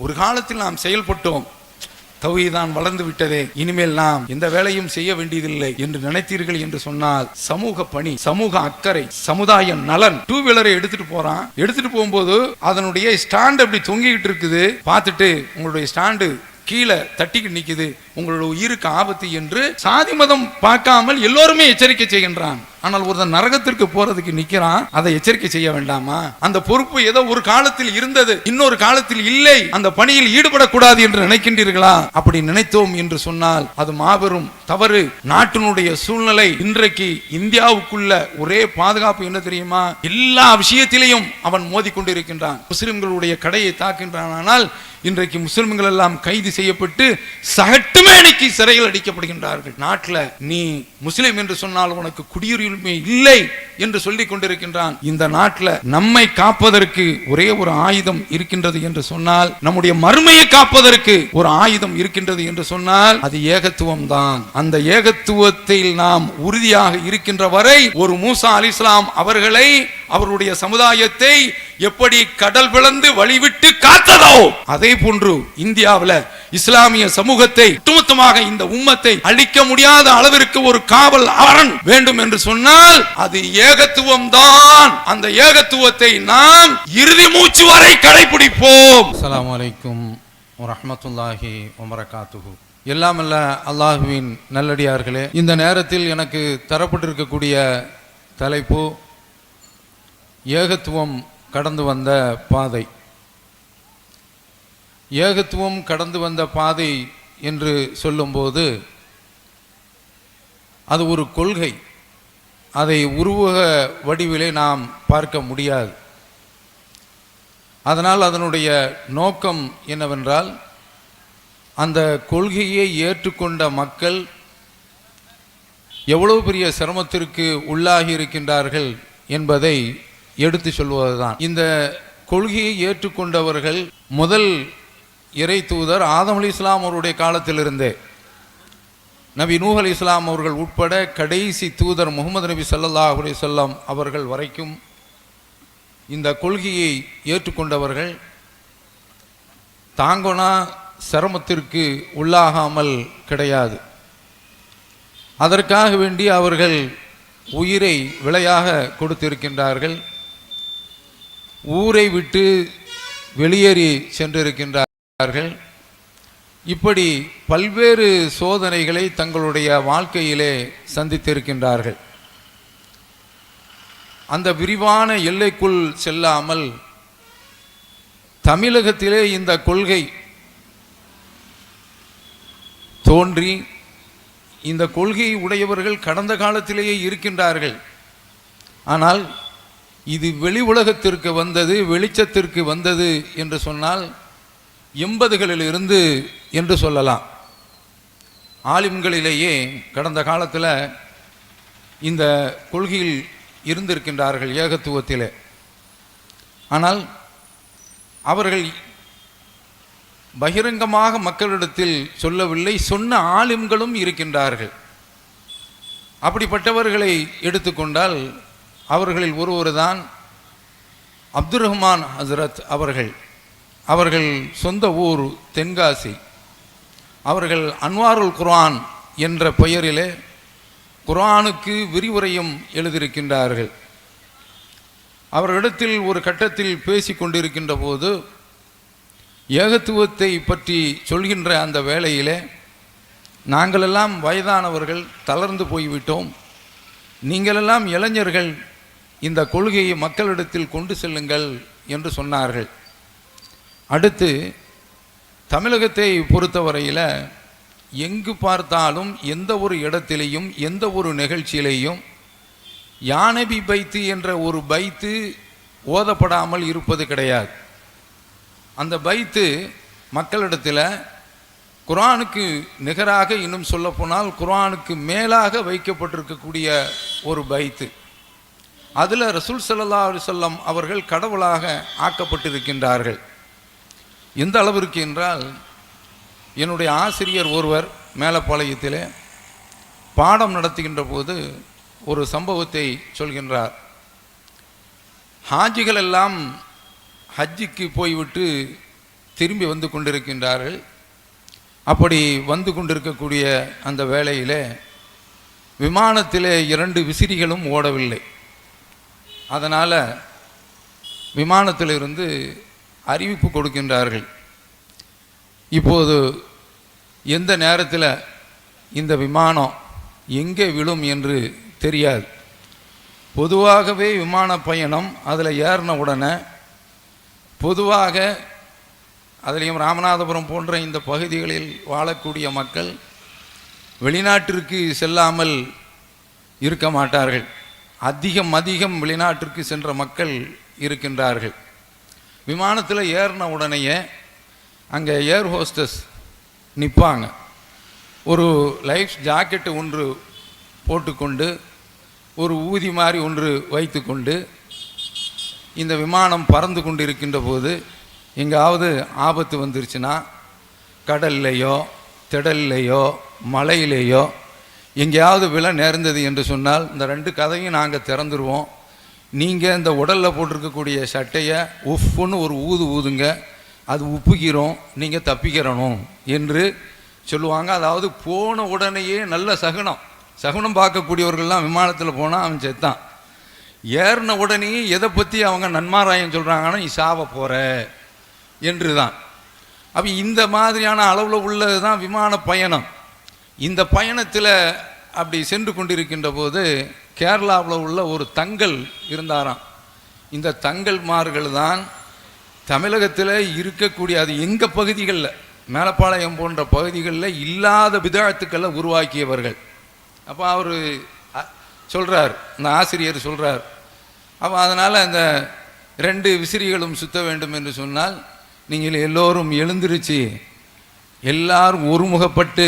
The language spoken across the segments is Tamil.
ஒரு காலத்தில் நாம் செயல்பட்டோம், தௌஹீதான் வளர்ந்து விட்டதே, இனிமேல் நாம் எந்த வேலையும் செய்ய வேண்டியதில்லை என்று நினைத்தீர்கள் என்று சொன்னால், சமூக பணி, சமூக அக்கறை, சமுதாய நலன். டூ வீலரை எடுத்துட்டு போறான், எடுத்துட்டு போகும்போது அதனுடைய ஸ்டாண்ட் அப்படி தொங்கிக்கிட்டு இருக்குது, பார்த்துட்டு உங்களுடைய ஸ்டாண்டு கீழே தட்டிக்கிட்டு நிக்குது, உங்களோட உயிருக்கு ஆபத்து என்று சாதி மதம் பார்க்காமல் எல்லோருமே எச்சரிக்கை செய்கின்றான். ஆனால் ஒருத்தன் நரகத்திற்கு போறதுக்கு நிக்கிறான், அதை எச்சரிக்கை செய்ய வேண்டாமா? அந்த பொறுப்பு ஏதோ ஒரு காலத்தில் இருந்தது, இன்னொரு காலத்தில் இல்லை, அந்த பணியில் ஈடுபடக்கூடாது என்று நினைக்கின்றீர்களா? அப்படி நினைத்தோம் என்று சொன்னால் அது மாபெரும் தவறு. நாட்டினுடைய சூழ்நிலை இன்றைக்கு இந்தியாவுக்குள்ள ஒரே பாதுகாப்பு என்ன தெரியுமா? எல்லா விஷயத்திலையும் அவன் மோதி கொண்டிருக்கின்றான். முஸ்லிம்களுடைய கடையை தாக்கின்றான். ஆனால் இன்றைக்கு முஸ்லிம்கள் எல்லாம் கைது செய்யப்பட்டு சகட்டுமேனிக்கு சிறையில் அடிக்கப்படுகின்றார்கள். நாட்டில் நீ முஸ்லிம் என்று சொன்னால் உனக்கு குடியுரிமை இல்லை என்று சொல்லிக் கொண்டிருக்கின்றான். இந்த நாட்டில் நம்மை காப்பதற்கு ஒரே ஒரு ஆயுதம் இருக்கின்றது என்று சொன்னால், நம்முடைய மறுமையை காப்பதற்கு ஒரு ஆயுதம் இருக்கின்றது என்று சொன்னால் அது ஏகத்துவம் தான். அந்த ஏகத்துவத்தில் நாம் உறுதியாக இருக்கின்ற வரை, ஒரு மூசா அலைஹிஸ்ஸலாம் அவர்களை, அவருடைய சமுதாயத்தை எப்படி கடல் பிளந்து வழிவிட்டு காத்ததோ, அதே போன்று இந்தியாவில் இஸ்லாமிய சமூகத்தை, ஒட்டுமொத்தமாக இந்த உம்மத்தை அழிக்க முடியாத அளவிற்கு ஒரு காவல் அரண் வேண்டும் என்று சொன்னால் அது ஏகத்துவம் தான். அந்த ஏகத்துவத்தை நாம் இறுதி மூச்சு வரை கடைபிடிப்போம். அஸ்ஸலாமு அலைக்கும் வரஹ்மத்துல்லாஹி வபரகாத்துஹு. எல்லாம் அல்ல அல்லாஹுவின் நல்லடியார்களே, இந்த நேரத்தில் எனக்கு தரப்பட்டிருக்கக்கூடிய தலைப்பு ஏகத்துவம் கடந்து வந்த பாதை. ஏகத்துவம் கடந்து வந்த பாதை என்று சொல்லும்போது அது ஒரு கொள்கை, அதை உருவக வடிவிலே நாம் பார்க்க முடியாது. அதனால் அதனுடைய நோக்கம் என்னவென்றால், அந்த கொள்கையை ஏற்றுக்கொண்ட மக்கள் எவ்வளவு பெரிய சிரமத்திற்கு உள்ளாகி இருக்கின்றார்கள் என்பதை எடுத்து சொல்வதுதான். இந்த கொள்கையை ஏற்றுக்கொண்டவர்கள் முதல் இறை தூதர் ஆதம் அலைஹிஸ்ஸலாம் அவருடைய காலத்திலிருந்தே, நபி நூஹ் அலைஹிஸ்ஸலாம் அவர்கள் உட்பட கடைசி தூதர் முகமது நபி ஸல்லல்லாஹு அலைஹி வஸல்லம் அவர்கள் வரைக்கும் இந்த கொள்கையை ஏற்றுக்கொண்டவர்கள் தாங்கோனா சிரமத்திற்கு உள்ளாகாமல் கிடையாது. அதற்காக வேண்டி அவர்கள் உயிரை விலையாக கொடுத்திருக்கின்றார்கள். ஊரை விட்டு வெளியேறி சென்றிருக்கின்றார்கள். இப்படி பல்வேறு சோதனைகளை தங்களுடைய வாழ்க்கையிலே சந்தித்திருக்கின்றார்கள். அந்த விரிவான எல்லைக்குள் செல்லாமல் தமிழகத்திலே இந்த கொள்கை தோன்றி, இந்த கொள்கை உடையவர்கள் கடந்த காலத்திலேயே இருக்கின்றார்கள். ஆனால் இது வெளி உலகத்திற்கு வந்தது, வெளிச்சத்திற்கு வந்தது என்று சொன்னால் 80களிலிருந்து என்று சொல்லலாம். ஆலிம்களிலேயே கடந்த காலத்தில் இந்த கொள்கையில் இருந்திருக்கின்றார்கள், ஏகத்துவத்திலே. ஆனால் அவர்கள் பகிரங்கமாக மக்களிடத்தில் சொல்லவில்லை, சொன்ன ஆலிம்களும் இருக்கின்றார்கள். அப்படிப்பட்டவர்களை எடுத்துக்கொண்டால் அவர்களில் ஒருவர் தான் அப்துர் ரஹ்மான் ஹசரத் அவர்கள். அவர்கள் சொந்த ஊர் தென்காசி. அவர்கள் அன்வாருல் குர்ஆன் என்ற பெயரிலே குர்ஆனுக்கு விரிவுரையும் எழுதியிருக்கின்றார்கள். அவர்களிடத்தில் ஒரு கட்டத்தில் பேசி கொண்டிருக்கின்ற போது, ஏகத்துவத்தை பற்றி சொல்கின்ற அந்த வேளையிலே, நாங்களெல்லாம் வயதானவர்கள், தளர்ந்து போய்விட்டோம், நீங்களெல்லாம் இளைஞர்கள், இந்த கொள்கையை மக்களிடத்தில் கொண்டு செல்லுங்கள் என்று சொன்னார்கள். அடுத்து தமிழகத்தை பொறுத்தவரையில் எங்கு பார்த்தாலும் எந்த ஒரு இடத்திலேயும் எந்த ஒரு நிகழ்ச்சியிலேயும் யானபி பைத்து என்ற ஒரு பைத்து ஓதப்படாமல் இருப்பது கிடையாது. அந்த பைத்து மக்களிடத்தில் குர்ஆனுக்கு நிகராக, இன்னும் சொல்லப்போனால் குர்ஆனுக்கு மேலாக வைக்கப்பட்டிருக்கக்கூடிய ஒரு பைத்து. அதில் ரசூல் ஸல்லல்லாஹு அலைஹி வஸல்லம் அவர்கள் கடவுளாக ஆக்கப்பட்டிருக்கின்றார்கள். எந்த அளவிற்கு என்றால், என்னுடைய ஆசிரியர் ஒருவர் மேலப்பாளையத்திலே பாடம் நடத்துகின்ற போது ஒரு சம்பவத்தை சொல்கின்றார். ஹாஜிகள் எல்லாம் ஹஜ்ஜுக்கு போய்விட்டு திரும்பி வந்து கொண்டிருக்கின்றார்கள். அப்படி வந்து கொண்டிருக்கக்கூடிய அந்த வேளையிலே விமானத்திலே 2 விசிறிகளும் ஓடவில்லை. அதனால் விமானத்திலிருந்து அறிவிப்பு கொடுக்கின்றார்கள், இப்போது எந்த நேரத்தில் இந்த விமானம் எங்கே விழும் என்று தெரியாது. பொதுவாகவே விமான பயணம் அதில் ஏறின உடனே பொதுவாக அதிலையும் ராமநாதபுரம் போன்ற இந்த பகுதிகளில் வாழக்கூடிய மக்கள் வெளிநாட்டிற்கு செல்லாமல் இருக்க மாட்டார்கள். அதிகம் வெளிநாட்டிற்கு சென்ற மக்கள் இருக்கின்றார்கள். விமானத்தில் ஏறின உடனேயே அங்கே ஏர் ஹோஸ்டஸ் நிற்பாங்க. ஒரு லைஃப் ஜாக்கெட்டு ஒன்று போட்டுக்கொண்டு ஒரு ஊதி மாதிரி ஒன்று வைத்து கொண்டு இந்த விமானம் பறந்து கொண்டு இருக்கின்ற போது எங்காவது ஆபத்து வந்துருச்சுன்னா கடல்லையோ திடல்லையோ மலையிலேயோ எங்கேயாவது விழ நேர்ந்தது என்று சொன்னால் இந்த 2 கதையும் நாங்கள் திறந்துருவோம். நீங்கள் இந்த உடலில் போட்டிருக்கக்கூடிய சட்டையை உஃப்னு ஒரு ஊதுங்க, அது உப்புகிறோம், நீங்கள் தப்பிக்கிறணும் என்று சொல்லுவாங்க. அதாவது போன உடனேயே நல்ல சகுனம் பார்க்கக்கூடியவர்கள்லாம் விமானத்தில் போனால் அவன் செத்தான். ஏறின உடனேயே எதை பற்றி அவங்க நன்மாராயம் சொல்கிறாங்கன்னா நீ சாவ போகிற என்று தான். அப்போ இந்த மாதிரியான அளவில் உள்ளது தான் விமான பயணம். இந்த பயணத்தில் அப்படி சென்று கொண்டிருக்கின்ற போது கேரளாவில் உள்ள ஒரு தங்கல் இருந்தாராம். இந்த தங்கல்மார்கள் தான் தமிழகத்தில் இருக்கக்கூடிய, அது எங்கள் பகுதிகளில் மேலப்பாளையம் போன்ற பகுதிகளில் இல்லாத பிதாத்துக்களை உருவாக்கியவர்கள். அப்போ அவர் சொல்கிறார், இந்த ஆசிரியர் சொல்கிறார், அப்போ அதனால் அந்த 2 விசிறிகளும் சுத்த வேண்டும் என்று சொன்னால் நீங்கள் எல்லோரும் எழுந்திருச்சு எல்லாரும் ஒருமுகப்பட்டு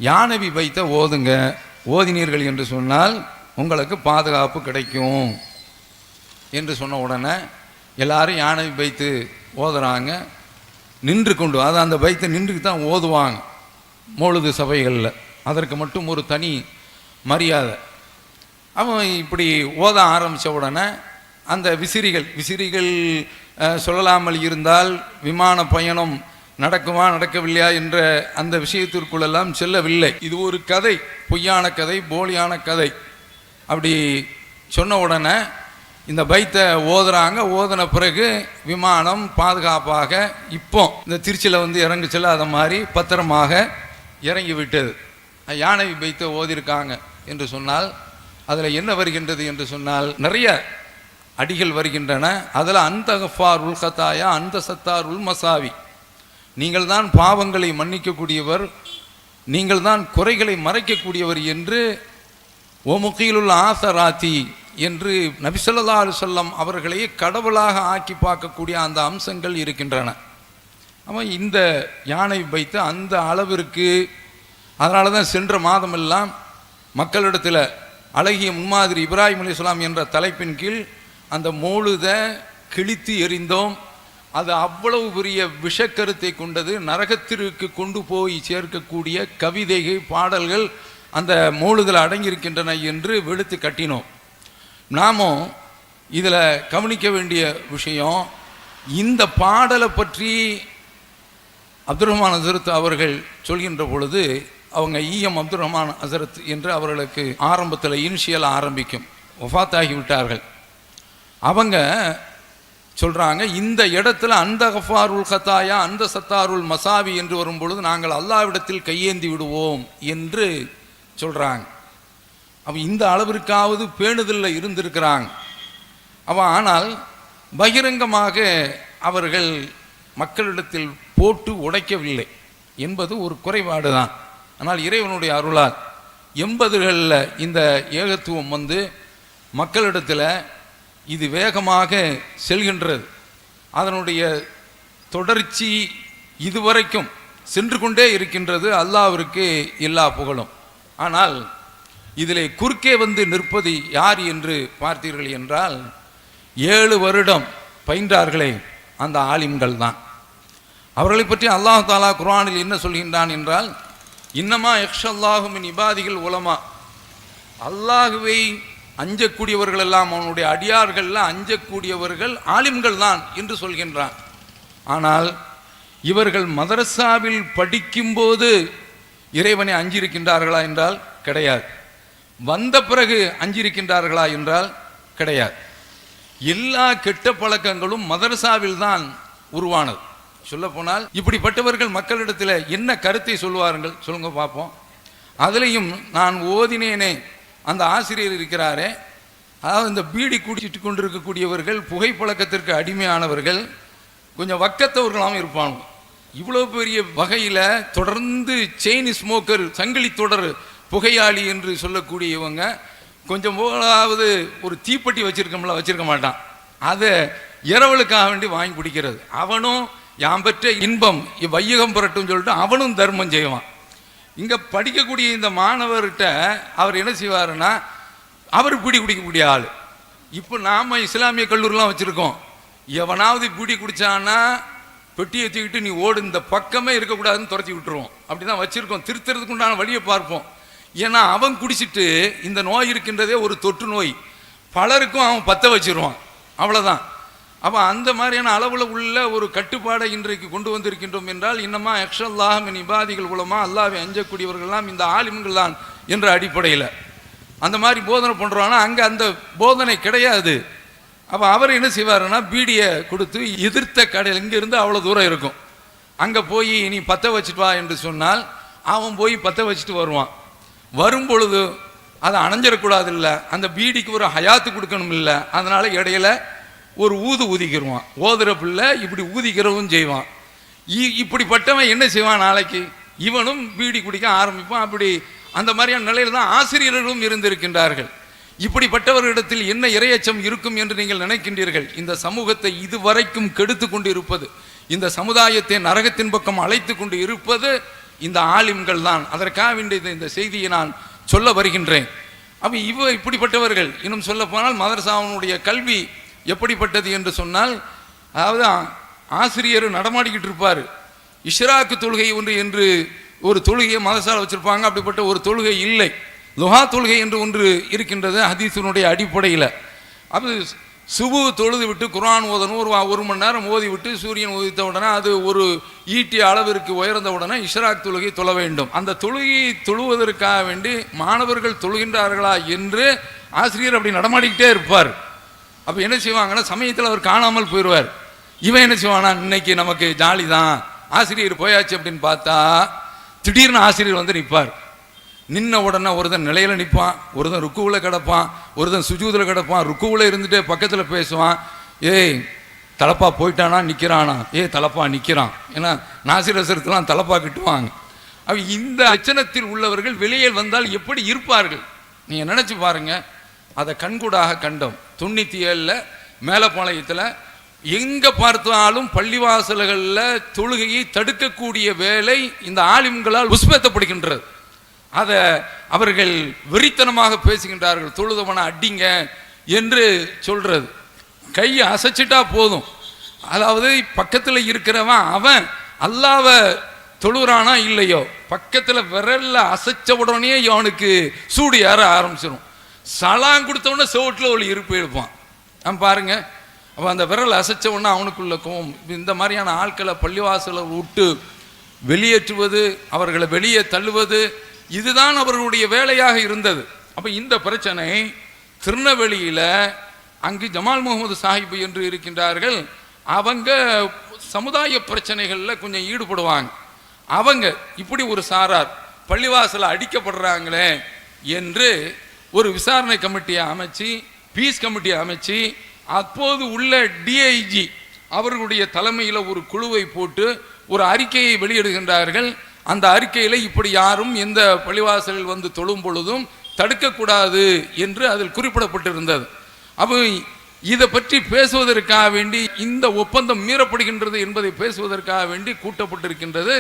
யானவி வைத்த ஓதினீர்கள் என்று சொன்னால் உங்களுக்கு பாதுகாப்பு கிடைக்கும் என்று சொன்ன உடனே எல்லாரும் யானவி வைத்து ஓதுறாங்க. நின்று கொண்டு, அது அந்த பைத்தை நின்றுக்கு தான் ஓதுவாங்க மௌலுது சபைகளில். அதற்கு மட்டும் ஒரு தனி மரியாதை. அவன் இப்படி ஓத ஆரம்பித்த உடனே அந்த விசிறிகள் சொல்லலாமல் இருந்தால் விமான பயணம் நடக்குமா நடக்கவில்லையா என்ற அந்த விஷயத்திற்குள்ளெல்லாம் செல்லவில்லை. இது ஒரு கதை, பொய்யான கதை, போலியான கதை. அப்படி சொன்ன உடனே இந்த பைத்தை ஓதுறாங்க. ஓதின பிறகு விமானம் பாதுகாப்பாக இப்போ இந்த திருச்சியில் வந்து இறங்கு செல்லாத மாதிரி பத்திரமாக இறங்கி விட்டது. யானை பைத்தை ஓதிருக்காங்க என்று சொன்னால் அதில் என்ன வருகின்றது என்று சொன்னால் நிறைய அடிகள் வருகின்றன. அதில் அந்த கஃபார் உல் கத்தாயா அந்த சத்தார் உல் மசாவி, நீங்கள் தான் பாவங்களை மன்னிக்கக்கூடியவர், நீங்கள் தான் குறைகளை மறைக்கக்கூடியவர் என்று ஓமுகீலுல் ஆசராத்தி என்று நபி ஸல்லல்லாஹு அலைஹி வஸல்லம் அவர்களையே கடவுளாக ஆக்கி பார்க்கக்கூடிய அந்த அம்சங்கள் இருக்கின்றன. அவன் இந்த யானை வைத்து அந்த அளவிற்கு, அதனால தான் சென்ற மாதமெல்லாம் மக்களிடத்தில் அழகிய முன்மாதிரி இப்ராஹிம் அலைஹிஸ்ஸலாம் என்ற தலைப்பின் கீழ் அந்த மௌலுதை கிழித்து எறிந்தோம். அது அவ்வளவு பெரிய விஷக்கருத்தை கொண்டது, நரகத்திற்கு கொண்டு போய் சேர்க்கக்கூடிய கவிதைகள் பாடல்கள் அந்த மௌலுதில் அடங்கியிருக்கின்றன என்று வெளுத்து கட்டினோம். நாமும் இதில் கவனிக்க வேண்டிய விஷயம், இந்த பாடலை பற்றி அப்துல் ரஹ்மான் ஹசரத் அவர்கள் சொல்கின்ற பொழுது அவங்க அப்துல் ரஹ்மான் ஹசரத் என்று அவர்களுக்கு ஆரம்பத்தில் இனிஷியல் ஆரம்பிக்கும், வஃபாத்தாகி விட்டார்கள். அவங்க சொல்கிறாங்க, இந்த இடத்துல அந்த கஃபாருல் கத்தாயா அந்த சத்தாருல் மசாவி என்று வரும்பொழுது நாங்கள் அல்லாஹ்விடத்தில் கையேந்தி விடுவோம் என்று சொல்கிறாங்க. அப்போ இந்த அளவிற்காவது பேணுதலில் இருந்திருக்கிறாங்க. ஆனால் பகிரங்கமாக அவர்கள் மக்களிடத்தில் போட்டு உடைக்கவில்லை என்பது ஒரு குறைபாடு தான். ஆனால் இறைவனுடைய அருளால் 80களில் இந்த ஏகத்துவம் வந்து மக்களிடத்தில் இது வேகமாக செல்கின்றது. அதனுடைய தொடர்ச்சி இதுவரைக்கும் சென்று கொண்டே இருக்கின்றது. அல்லாஹ்விற்கு எல்லா புகழும். ஆனால் இதிலே குறுக்கே வந்து நிற்பது யார் என்று பார்த்தீர்கள் என்றால் 7 வருடம் பயின்றார்களே அந்த ஆலிம்கள் தான். அவர்களை பற்றி அல்லாஹ் தாலா குர்ஆனில் என்ன சொல்கின்றான் என்றால், இன்னமா யக்ஷல்லாஹு மின் இபாதிகள் உலமா, அல்லாஹுவை அஞ்சக்கூடியவர்கள் எல்லாம் அவனுடைய அடியார்கள்ல அஞ்சக்கூடியவர்கள் ஆலிம்கள் தான் என்று சொல்கின்றான். ஆனால் இவர்கள் மதரசாவில் படிக்கும்போது இறைவனை அஞ்சிருக்கின்றார்களா என்றால் கிடையாது. வந்த பிறகு அஞ்சிருக்கின்றார்களா என்றால் கிடையாது. எல்லா கெட்ட பழக்கங்களும் மதரசாவில் தான் உருவானது. சொல்ல போனால் இப்படிப்பட்டவர்கள் மக்களிடத்தில் என்ன கருத்தை சொல்லுவார்கள் சொல்லுங்க பார்ப்போம். அதுலேயும் நான் ஓதினேனே அந்த ஆசிரியர் இருக்கிறாரே, அதாவது இந்த பீடி குடிச்சிட்டு கொண்டிருக்கக்கூடியவர்கள், புகைப்பழக்கத்திற்கு அடிமையானவர்கள், கொஞ்சம் வக்கத்தவர்களாகவும் இருப்பாங்க. இவ்வளோ பெரிய வகையில் தொடர்ந்து செயின் ஸ்மோக்கர், சங்கிலி தொடர் புகையாளி என்று சொல்லக்கூடியவங்க கொஞ்சம் போலாவது ஒரு தீப்பெட்டி வச்சிருக்க மாட்டான். அதை இரவலுக்காக வேண்டி வாங்கி குடிக்கிறது. அவனும் யாம் பெற்ற இன்பம் வையகம் புரட்டும் சொல்லிட்டு அவனும் தர்மம் செய்வான். இங்கே படிக்கக்கூடிய இந்த மாணவர்கிட்ட அவர் என்ன செய்வாருன்னா, அவர் பீடி குடிக்கக்கூடிய ஆள். இப்போ நாம் இஸ்லாமிய கல்லூரிலாம் வச்சுருக்கோம். எவனாவது பீடி குடித்தான்னா பெட்டியை தூக்கிட்டு நீ ஓடு, இந்த பக்கமே இருக்கக்கூடாதுன்னு துரத்தி விட்டுருவோம். அப்படி தான் வச்சுருக்கோம். திருத்துறதுக்கு உண்டான வழியை பார்ப்போம். ஏன்னா அவன் குடிச்சிட்டு இந்த நோய் இருக்கின்றதே ஒரு தொற்று நோய், பலருக்கும் அவன் பற்ற வச்சிருவான். அவ்வளோதான். அப்போ அந்த மாதிரியான அளவில் உள்ள ஒரு கட்டுப்பாடை இன்றைக்கு கொண்டு வந்திருக்கின்றோம் என்றால், இன்னமா யக்ஷல்லாஹ் மின் இபாதிகள் மூலமா அல்லாஹ்வை அஞ்சக்கூடியவர்கள்லாம் இந்த ஆலிம்கள் தான் என்ற அடிப்படையில் அந்த மாதிரி போதனை பண்ணுறாங்கன்னா அங்கே அந்த போதனை கிடையாது. அப்போ அவர் என்ன செய்வாருன்னா, பீடியை கொடுத்து எதிர்த்த கடையில் இங்கேருந்து அவ்வளோ தூரம் இருக்கும், அங்கே போய் நீ பற்ற வச்சுட்டு வா என்று சொன்னால் அவன் போய் பற்ற வச்சுட்டு வருவான். வரும் பொழுது அதை அணைஞ்சிடக்கூடாது இல்லை, அந்த பீடிக்கு ஒரு ஹயாத்து கொடுக்கணும் இல்லை, அதனால இடையில ஒரு ஊதிக்கிடுவான். ஓதுற பிள்ளை இப்படி ஊதிக்கிறவும் செய்வான். இப்படிப்பட்டவன் என்ன செய்வான், நாளைக்கு இவனும் பீடி குடிக்க ஆரம்பிப்பான். அப்படி அந்த மாதிரியான நிலையில் தான் ஆசிரியர்களும் இருந்திருக்கின்றார்கள். இப்படிப்பட்டவர்களிடத்தில் என்ன இரையச்சம் இருக்கும் என்று நீங்கள் நினைக்கின்றீர்கள்? இந்த சமூகத்தை இதுவரைக்கும் கெடுத்து கொண்டு இருப்பது, இந்த சமுதாயத்தை நரகத்தின் பக்கம் அழைத்து கொண்டு இருப்பது இந்த ஆலிம்கள் தான். அதற்காக வேண்டிய இந்த செய்தியை நான் சொல்ல வருகின்றேன். அப்போ இப்படிப்பட்டவர்கள், இன்னும் சொல்ல போனால் மதரசாவினுடைய கல்வி எப்படிப்பட்டது என்று சொன்னால், அதாவது ஆசிரியர் நடமாடிக்கிட்டு இருப்பார். இஷ்ராக்கு தொழுகை ஒன்று என்று ஒரு தொழுகையை மதரசாவில் வச்சுருப்பாங்க. அப்படிப்பட்ட ஒரு தொழுகை இல்லை. லுஹா தொழுகை என்று ஒன்று இருக்கின்றது ஹதீஸினுடைய அடிப்படையில். அது சுபு தொழுது விட்டு குர்ஆன் ஓதணும், ஒரு மணி நேரம் ஓதி விட்டு சூரியன் உதித்த உடனே அது ஒரு ஈட்டிய அளவிற்கு உயர்ந்த உடனே இஷ்ராக் தொழுகை தொழ வேண்டும். அந்த தொழுகையை தொழுவதற்காக வேண்டி மாணவர்கள் தொழுகின்றார்களா என்று ஆசிரியர் அப்படி நடமாடிக்கிட்டே இருப்பார். அப்போ என்ன செய்வாங்கன்னா, சமயத்தில் அவர் காணாமல் போயிடுவார். இவன் என்ன செய்வானா, இன்னைக்கு நமக்கு ஜாலி தான், ஆசிரியர் போயாச்சு அப்படின்னு பார்த்தா திடீர்னு ஆசிரியர் வந்து நிற்பார். நின்ன உடனே ஒருத்தன் நிலையில் நிற்பான், ஒருத்தன் ருக்குவில் கிடப்பான், ஒருத்தன் சுஜூதில் கிடப்பான், ருக்குவில் இருந்துட்டு பக்கத்தில் பேசுவான். ஏய் தலப்பா போயிட்டானா நிற்கிறானா, தலப்பா நிற்கிறான். ஏன்னா நாசிரசரத்துலாம் தலப்பா கிட்டுவாங்க. அவ இந்த லட்சணத்தில் உள்ளவர்கள் வெளியே வந்தால் எப்படி இருப்பார்கள் நீங்கள் நினச்சி பாருங்க. அதை கண்கூடாக கண்டோம். 97 மேலப்பாளையத்தில் எங்கே பார்த்தாலும் பள்ளிவாசல்களில் தொழுகையை தடுக்கக்கூடிய வேலை இந்த ஆலிம்களால் உஸ்பேத்தப்படுகின்றது. அதை அவர்கள் வெறித்தனமாக பேசுகின்றார்கள். தொழுதவனை அடிங்க என்று சொல்றது, கையை அசைச்சிட்டா போதும். அதாவது பக்கத்தில் இருக்கிறவன் அவன் அல்லாவை தொழுறானா இல்லையோ, பக்கத்தில் விரல்ல அசைச்ச உடனே அவனுக்கு சூடு ஏற ஆரம்பிச்சிடும். சலாங் கொடுத்தவொடனே செவட்டில் ஒரு இருப்பு எழுப்பான். பாருங்க, அப்போ அந்த விரல் அசைச்ச உடனே அவனுக்குள்ள கோவம். இந்த மாதிரியான ஆட்களை பள்ளிவாசலை விட்டு வெளியேற்றுவது, அவர்களை வெளியே தள்ளுவது, இதுதான் அவர்களுடைய வேலையாக இருந்தது. அப்போ இந்த பிரச்சனை திருநெல்வேலியில் அங்கு ஜமால் முகமது சாஹிப் என்று இருக்கின்றார்கள். அவங்க சமுதாய பிரச்சனைகளில் கொஞ்சம் ஈடுபடுவாங்க. அவங்க இப்படி ஒரு சாரார் பள்ளிவாசலை அடிக்கப்படுறாங்களே என்று ஒரு விசாரணை கமிட்டியை அமைச்சு, பீஸ் கமிட்டியை அமைச்சு, அப்போது உள்ள டிஐஜி அவர்களுடைய தலைமையில் ஒரு குழுவை போட்டு ஒரு அறிக்கையை வெளியிடுகின்றார்கள். அந்த அறிக்கையில் இப்படி யாரும் எந்த பள்ளிவாசலில் வந்து தொழும் பொழுதும் தடுக்கக்கூடாது என்று அதில் குறிப்பிடப்பட்டிருந்தது. அப்போ இதை பற்றி பேசுவதற்காக வேண்டி, இந்த ஒப்பந்தம் மீறப்படுகின்றது என்பதை பேசுவதற்காக வேண்டி கூட்டப்பட்டிருக்கின்றது.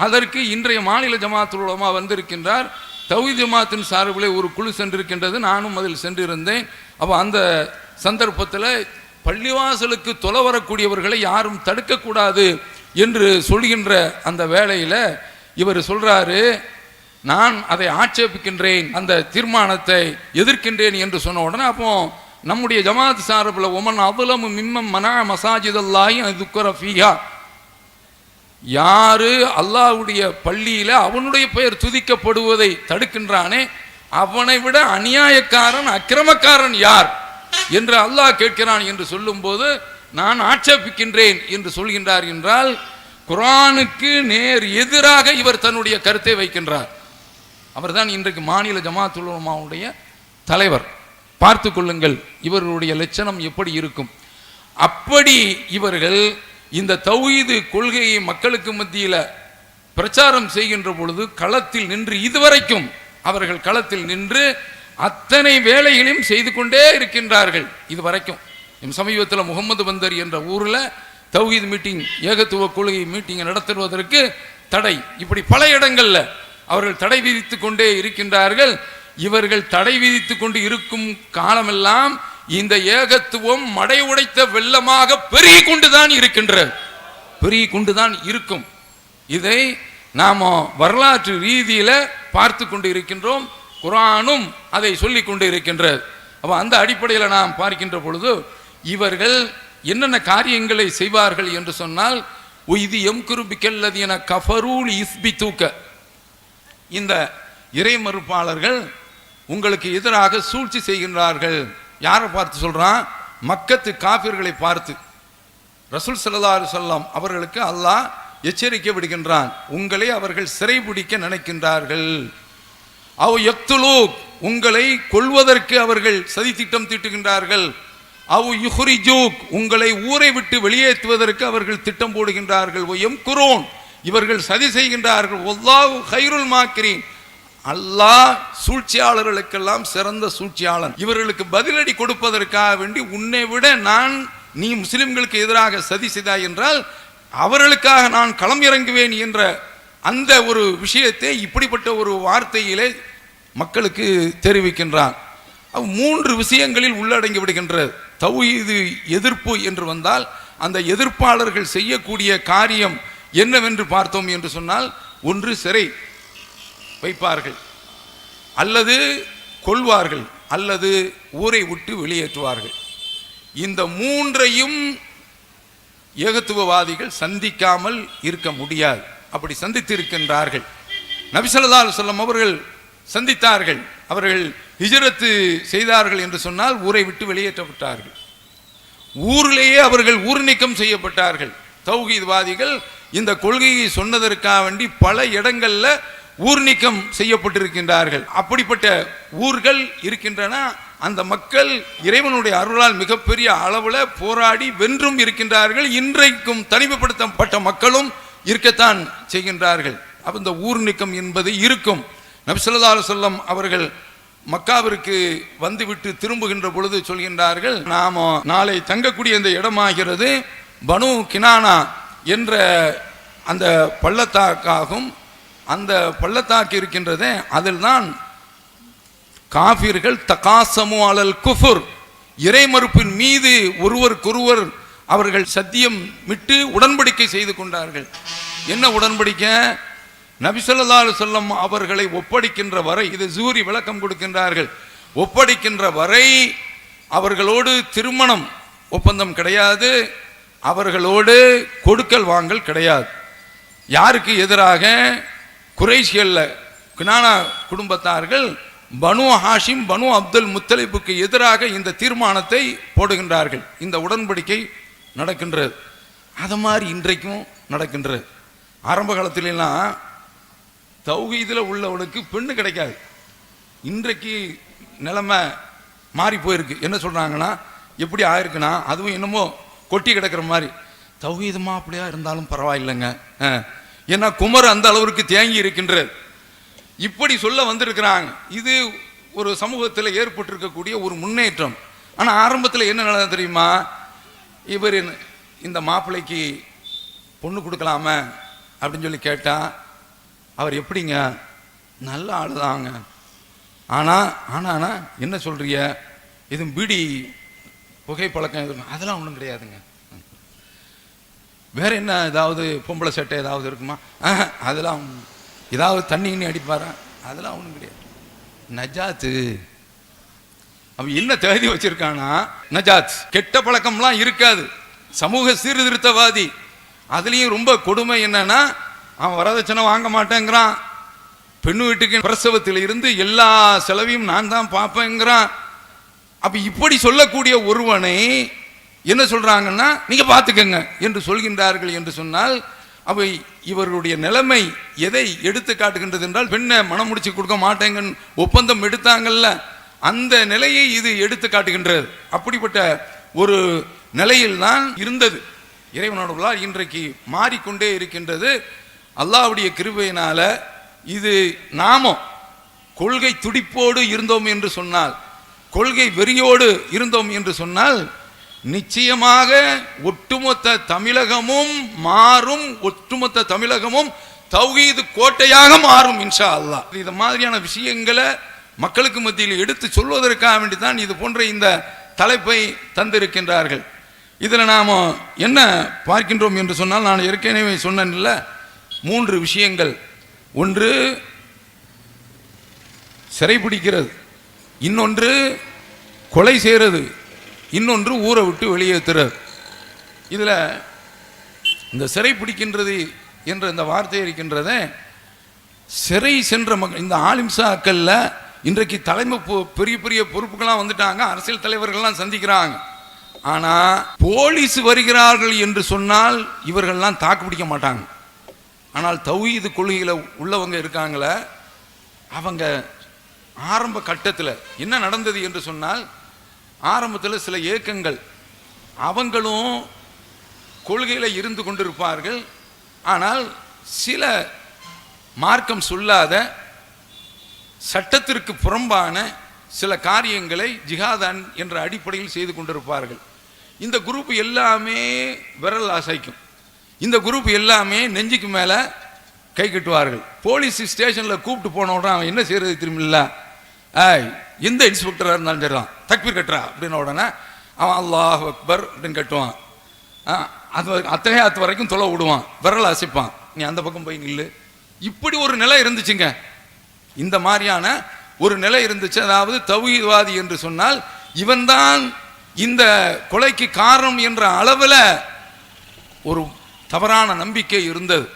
அதற்கு இன்றைய மாநில ஜமாத்துல் உலமா வந்திருக்கின்றார். தௌஹீத் ஜமாத்தின் சார்பிலே ஒரு குழு சென்றிருக்கின்றது. நானும் அதில் சென்றிருந்தேன். அப்போ அந்த சந்தர்ப்பத்தில் பள்ளிவாசலுக்கு தொலை வரக்கூடியவர்களை யாரும் தடுக்கக்கூடாது என்று சொல்கின்ற அந்த வேளையில் இவர் சொல்றாரு, நான் அதை ஆட்சேபிக்கின்றேன், அந்த தீர்மானத்தை எதிர்க்கின்றேன் என்று சொன்ன உடனே, அப்போ நம்முடைய ஜமாத் சார்பில் ஒமன் அதுலமு மிம்மம் மனா மசாஜிதல்லாஹி துக்கர ஃபீஹா, யாரு அல்லாஹ்வுடைய பள்ளியில அவனுடைய பெயர் துதிக்கப்படுவதை தடுக்கின்றானே அவனை விட அநியாயக்காரன் அக்கிரமக்காரன் யார் என்று அல்லாஹ் கேட்கிறான் என்று சொல்லும்போது நான் ஆட்சேபிக்கின்றேன் என்று சொல்கின்றார் என்றால் குர்ஆனுக்கு நேர் எதிராக இவர் தன்னுடைய கருத்தை வைக்கின்றார். அவர்தான் இன்றைக்கு மாநில ஜமாத்துல் உலமாவுடைய தலைவர். பார்த்து கொள்ளுங்கள் இவர்களுடைய லட்சணம் எப்படி இருக்கும். அப்படி இவர்கள் இந்த தௌஹீது கொள்கையை மக்களுக்கு மத்தியில் பிரச்சாரம் செய்கின்ற பொழுது களத்தில் நின்று இதுவரைக்கும் அவர்கள் களத்தில் நின்று அத்தனை வேலைகளையும் செய்து கொண்டே இருக்கின்றார்கள். இதுவரைக்கும் சமீபத்தில் முகமது பந்தர் என்ற ஊரில் தௌஹீத் மீட்டிங் ஏகத்துவ கொள்கை மீட்டிங் நடத்துவதற்கு தடை, இப்படி பல இடங்கள்ல அவர்கள் தடை விதித்து கொண்டே இருக்கின்றார்கள். இவர்கள் தடை விதித்து கொண்டு இருக்கும் காலமெல்லாம் இந்த ஏகத்துவம் மடை உடைத்த வெள்ளமாக பெருகி கொண்டுதான் இருக்கின்றது, பெருகி கொண்டுதான் இருக்கும். இதை நாம வரலாற்று ரீதியில பார்த்து கொண்டு இருக்கின்றோம். குர்ஆனும் அதை சொல்லி கொண்டு இருக்கின்றது. அப்ப அந்த அடிப்படையில் நாம் பார்க்கின்ற பொழுது இவர்கள் என்னென்ன காரியங்களை செய்வார்கள் என்று சொன்னால் இது எம்குரு பிக்கல்லதீன கஃபரூல் இஸ்பிதூக, இந்த இறை மறுப்பாளர்கள் உங்களுக்கு எதிராக சூழ்ச்சி செய்கின்றார்கள். யாரை பார்த்து சொல்றான்? மக்கத்து காபிர்களை பார்த்து. ரசூல் ஸல்லல்லாஹு அலைஹி வஸல்லம் அவர்களுக்கு அல்லாஹ் எச்சரிக்கை விடுகின்றான், உங்களை அவர்கள் சிறைபிடிக்க நினைக்கின்றார்கள். அவ் யக்துலூக், உங்களை கொல்வதற்கு அவர்கள் சதி திட்டம் தீட்டுகின்றார்கள். அவ் யுஹ்ரிஜூக், உங்களை ஊரை விட்டு வெளியேற்றுவதற்கு அவர்கள் திட்டம் போடுகின்றார்கள். யம்குரூன், இவர்கள் சதி செய்கின்றார்கள். வல்லாஹு கைருல் மாக்கிரீன், அல்லாஹ் சூழ்ச்சியாளர்களுக்கெல்லாம் சிறந்த சூழ்ச்சியாளன். இவர்களுக்கு பதிலடி கொடுப்பதற்காக வேண்டி உன்னை விட நீ முஸ்லிம்களுக்கு எதிராக சதி செய்தாய் என்றால் அவர்களுக்காக நான் களம் இறங்குவேன் என்ற அந்த ஒரு விஷயத்தை இப்படிப்பட்ட ஒரு வார்த்தையிலே மக்களுக்கு தெரிவிக்கின்றான். மூன்று விஷயங்களில் உள்ளடங்கி விடுகின்றது. தௌஹீது எதிர்ப்பு என்று வந்தால் அந்த எதிர்ப்பாளர்கள் செய்யக்கூடிய காரியம் என்னவென்று பார்த்தோம் என்று சொன்னால், ஒன்று சிறை வைப்பார்கள், அல்லது கொல்வார்கள், அல்லது ஊரை விட்டு வெளியேற்றுவார்கள். இந்த மூன்றையும் ஏகத்துவவாதிகள் சந்திக்காமல் இருக்க முடியாது. அப்படி சந்தித்து இருக்கின்றார்கள். நபி ஸல்லல்லாஹு அலைஹி வஸல்லம் அவர்கள் சந்தித்தார்கள். அவர்கள் ஹிஜ்ரத்து செய்தார்கள் என்று சொன்னால் ஊரை விட்டு வெளியேற்றப்பட்டார்கள். ஊரிலேயே அவர்கள் ஊர் நீக்கம் செய்யப்பட்டார்கள். தௌஹீத்வாதிகள் இந்த கொள்கையை சொன்னதற்காக வேண்டி பல இடங்கள்ல ஊர் நீக்கம் செய்யப்பட்டிருக்கின்றார்கள். அப்படிப்பட்ட ஊர்கள் இருக்கின்றன. அந்த மக்கள் இறைவனுடைய அருளால் மிகப்பெரிய அளவுல போராடி வென்றும் இருக்கின்றார்கள். இன்றைக்கும் தனிமைப்படுத்தப்பட்ட மக்களும் இருக்கத்தான் செய்கின்றார்கள். அப்ப இந்த ஊர் நீக்கம் என்பது இருக்கும். நபி ஸல்லல்லாஹு அலைஹி வஸல்லம் அவர்கள் மக்காவிற்கு வந்துவிட்டு திரும்புகின்ற பொழுது சொல்கின்றார்கள், நாம நாளை தங்கக்கூடிய இந்த இடமாகிறது பனு கினானா என்ற அந்த பள்ளத்தாக்காகும். அந்த பள்ளத்தாக்கு இருக்கின்றதே அதில் தான் காஃபிர்கள் தகாசமு அலல் குஃபுர், இறை மறுப்பின் மீது ஒருவருக்கொருவர் அவர்கள் சத்தியம் விட்டு உடன்படிக்கை செய்து கொண்டார்கள். என்ன உடன்படிக்கை? நபி ஸல்லல்லாஹு அலைஹி வஸல்லம் அவர்களை ஒப்படைக்கின்ற வரை, இது ஜூரி விளக்கம் கொடுக்கின்றார்கள், ஒப்படைக்கின்ற வரை அவர்களோடு திருமணம் ஒப்பந்தம் கிடையாது, அவர்களோடு கொடுக்கல் வாங்கல் கிடையாது. யாருக்கு எதிராக? குறைஷியல்ல கினானா குடும்பத்தார்கள் பனு ஹாஷிம் பனு அப்துல் முத்தலிபுக்கு எதிராக இந்த தீர்மானத்தை போடுகின்றார்கள். இந்த உடன்படிக்கை நடக்கின்றது. அது மாதிரி இன்றைக்கும் நடக்கின்றது. ஆரம்ப காலத்திலாம் தௌஹீதில் உள்ளவனுக்கு பெண்ணு கிடைக்காது. இன்றைக்கு நிலைமை மாறி போயிருக்கு. என்ன சொல்றாங்கன்னா, எப்படி ஆயிருக்குன்னா, அதுவும் என்னமோ கொட்டி கிடக்கிற மாதிரி, தௌஹீதுமா அப்படியா இருந்தாலும் பரவாயில்லைங்க, ஏன்னா குமர் அந்த அளவிற்கு தேங்கி இருக்கின்றது. இப்படி சொல்ல வந்திருக்கிறாங்க. இது ஒரு சமூகத்தில் ஏற்பட்டிருக்கக்கூடிய ஒரு முன்னேற்றம். ஆனால் ஆரம்பத்தில் என்ன நடந்தது தெரியுமா? இவர் இந்த மாப்பிள்ளைக்கு பொண்ணு கொடுக்கலாமா அப்படின்னு சொல்லி கேட்டா, அவர் எப்படிங்க, நல்ல ஆளுதாங்க, ஆனா என்ன சொல்றிய, இது பீடி புகை பழக்கம் அதெல்லாம் ஒன்றும் கிடையாதுங்க, வேற என்ன ஏதாவது பொம்பளை சட்டை ஏதாவது இருக்குமா, அதெல்லாம் ஏதாவது தண்ணின்னு அடிப்பாரா, அதெல்லாம் ஒன்றும் கிடையாது, நஜாத்து. அவன் என்ன தகுதி வச்சிருக்கானா, நஜாத், கெட்ட பழக்கம்லாம் இருக்காது, சமூக சீர்திருத்தவாதி, அதுலேயும் ரொம்ப கொடுமை என்னன்னா, அவன் வரதட்சணை வாங்க மாட்டேங்கிறான், பெண்ணு வீட்டுக்கு பிரசவத்தில் இருந்து எல்லா செலவையும் நான் தான் பார்ப்பேங்கிறான். அப்ப இப்படி சொல்லக்கூடிய ஒருவனை என்ன சொல்றாங்கன்னா, நீங்க பார்த்துக்கங்க என்று சொல்கின்றார்கள் என்று சொன்னால், அப்ப இவர்களுடைய நிலைமை எதை எடுத்து காட்டுகின்றது என்றால், பெண்ணை மனம் முடிச்சு கொடுக்க மாட்டேங்கன்னு ஒப்பந்தம் எடுத்தாங்கல்ல, அந்த நிலையை இது எடுத்து காட்டுகின்றது. அப்படிப்பட்ட ஒரு நிலையில் தான் இருந்தது. இறைவனோட இன்றைக்கு மாறிக்கொண்டே இருக்கின்றது. அல்லாஹ்வுடைய கிருபையினால இது நாமும் கொள்கை துடிப்போடு இருந்தோம் என்று சொன்னால், கொள்கை வெறியோடு இருந்தோம் என்று சொன்னால், நிச்சயமாக ஒட்டுமொத்த தமிழகமும் மாறும். ஒட்டுமொத்த தமிழகமும் தௌஹீது கோட்டையாக மாறும் இன்ஷா அல்லாஹ். இது மாதிரியான விஷயங்களை மக்களுக்கு மத்தியில் எடுத்து சொல்வதற்காக வேண்டிதான் இது போன்ற இந்த தலைப்பை தந்திருக்கின்றார்கள். இதில் நாம் என்ன பார்க்கின்றோம் என்று சொன்னால், நான் ஏற்கனவே சொன்னேன்ல, 3 விஷயங்கள். ஒன்று சிறைபிடிக்கிறது, இன்னொன்று கொலை செய்கிறது, இன்னொன்று ஊரை விட்டு வெளியேற்றுறது. இதில் இந்த சிறை பிடிக்கின்றது என்ற இந்த வார்த்தை இருக்கின்றத, சிறை சென்ற மக்கள், இந்த ஆலிம்சாக்கள்ல இன்றைக்கு தலைமை பெரிய பெரிய பொறுப்புகள்லாம் வந்துட்டாங்க, அரசியல் தலைவர்கள்லாம் சந்திக்கிறாங்க. ஆனால் போலீஸ் வருகிறார்கள் என்று சொன்னால் இவர்கள்லாம் தாக்கு பிடிக்க மாட்டாங்க. ஆனால் தௌஹீது கொள்கையில் உள்ளவங்க இருக்காங்களே, அவங்க ஆரம்ப கட்டத்தில் என்ன நடந்தது என்று சொன்னால், ஆரம்பத்தில் சில இயக்கங்கள் அவங்களும் கொள்கையில் இருந்து கொண்டிருப்பார்கள். ஆனால் சில மார்க்கம் சொல்லாத சட்டத்திற்கு புறம்பான சில காரியங்களை ஜிஹாதான் என்ற அடிப்படையில் செய்து கொண்டிருப்பார்கள். இந்த குரூப் எல்லாமே விரல் அசைக்கும். இந்த குரூப் எல்லாமே நெஞ்சுக்கு மேலே கை கட்டுவார்கள். போலீஸ் ஸ்டேஷனில் கூப்பிட்டு போன உடனே அவன் என்ன செய்யறது திரும்பில்ல, எந்த இன்ஸ்பெக்டராக இருந்தாலும் சரிதான், தக்பீர் கட்டுறா அப்படின்ன உடனே அவன் அல்லாஹ் அக்பர் அப்படின்னு கட்டுவான். அது அத்தகையாத்து வரைக்கும் தொலை விடுவான், விரல் அசைப்பான், நீ அந்த பக்கம் போய் நில்லு. இப்படி ஒரு நிலை இருந்துச்சுங்க. இந்த மாதிரியான ஒரு நிலை இருந்துச்சு. அதாவது தௌஹீத்வாதி என்று சொன்னால் இவன்தான் இந்த கொலைக்கு காரணம் என்ற அளவில் ஒரு தவறான நம்பிக்கை இருந்தது.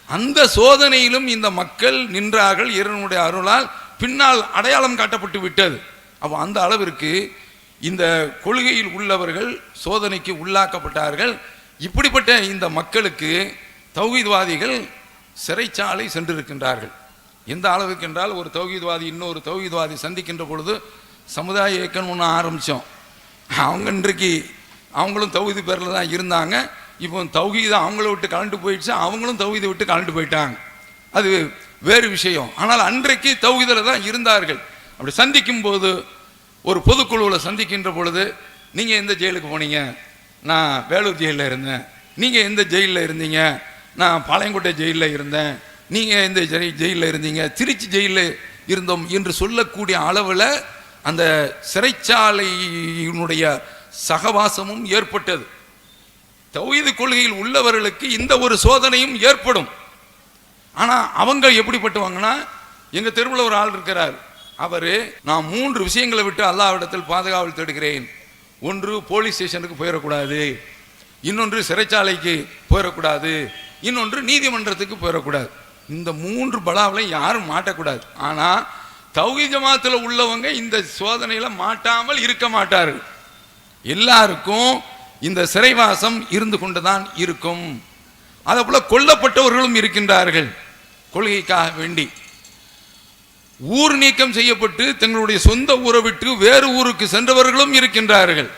அந்த சோதனையிலும் இந்த மக்கள் நின்றார்கள். இறைவனுடைய அருளால் பின்னால் அடையாளம் காட்டப்பட்டு விட்டது. அப்போ அந்த அளவிற்கு இந்த கொள்கையில் உள்ளவர்கள் சோதனைக்கு உள்ளாக்கப்பட்டார்கள். இப்படிப்பட்ட இந்த மக்களுக்கு தௌஹீத்வாதிகள் சிறைச்சாலை சென்றிருக்கின்றார்கள். எந்த அளவுக்கு என்றால், ஒரு தௌஹீத்வாதி இன்னொரு தௌஹீத்வாதி சந்திக்கின்ற பொழுது சமுதாய இயக்கம் ஒன்று ஆரம்பித்தோம். அவங்க இன்றைக்கு அவங்களும் தௌஹீது பேரில் தான் இருந்தாங்க. இப்போ தௌஹீது அவங்கள விட்டு கலண்டு போயிடுச்சு, அவங்களும் தௌஹீதை விட்டு கலண்டு போயிட்டாங்க. அது வேறு விஷயம். ஆனால் அன்றைக்கு தௌஹீதில் தான் இருந்தார்கள். அப்படி சந்திக்கும் போது, ஒரு பொதுக்குழுவில் சந்திக்கின்ற பொழுது, நீங்கள் எந்த ஜெயிலுக்கு போனீங்க? நான் வேலூர் ஜெயிலில் இருந்தேன். நீங்கள் எந்த ஜெயிலில் இருந்தீங்க? நான் பாளையங்கோட்டை ஜெயிலில் இருந்தேன். நீங்கள் எந்த ஜெயிலில் இருந்தீங்க? திருச்சி ஜெயிலில் இருந்தோம் என்று சொல்லக்கூடிய அளவில் அந்த சிறைச்சாலையினுடைய சகவாசமும் ஏற்பட்டது. தௌஹீது கொள்கையில் உள்ளவர்களுக்கு இந்த ஒரு சோதனையும் ஏற்படும். ஆனால் அவங்க எப்படிப்பட்டவங்கன்னா, எங்கள் தெருவில் ஒரு ஆள் இருக்கிறார். அவர், நான் 3 விஷயங்களை விட்டு அல்லாஹ்விடத்தில் பாதுகாவல் தேடுகிறேன். ஒன்று, போலீஸ் ஸ்டேஷனுக்கு போயிடக்கூடாது, இன்னொன்று சிறைச்சாலைக்கு போயிடக்கூடாது, இன்னொன்று நீதிமன்றத்துக்கு போயிடக்கூடாது. இந்த 3 பலாவில் யாரும் மாட்டக்கூடாது. ஆனால் தௌஹீத் ஜமாத்தில் உள்ளவங்க இந்த சோதனையில் மாட்டாமல் இருக்க மாட்டார்கள். எல்லாருக்கும் இந்த சிறைவாசம் இருந்து கொண்டுதான் இருக்கும். அதே போல கொல்லப்பட்டவர்களும் இருக்கின்றார்கள். கொள்கைக்காக வேண்டி ஊர் நீக்கம் செய்யப்பட்டு தங்களுடைய சொந்த ஊரை விட்டு வேறு ஊருக்கு சென்றவர்களும் இருக்கின்றார்கள்.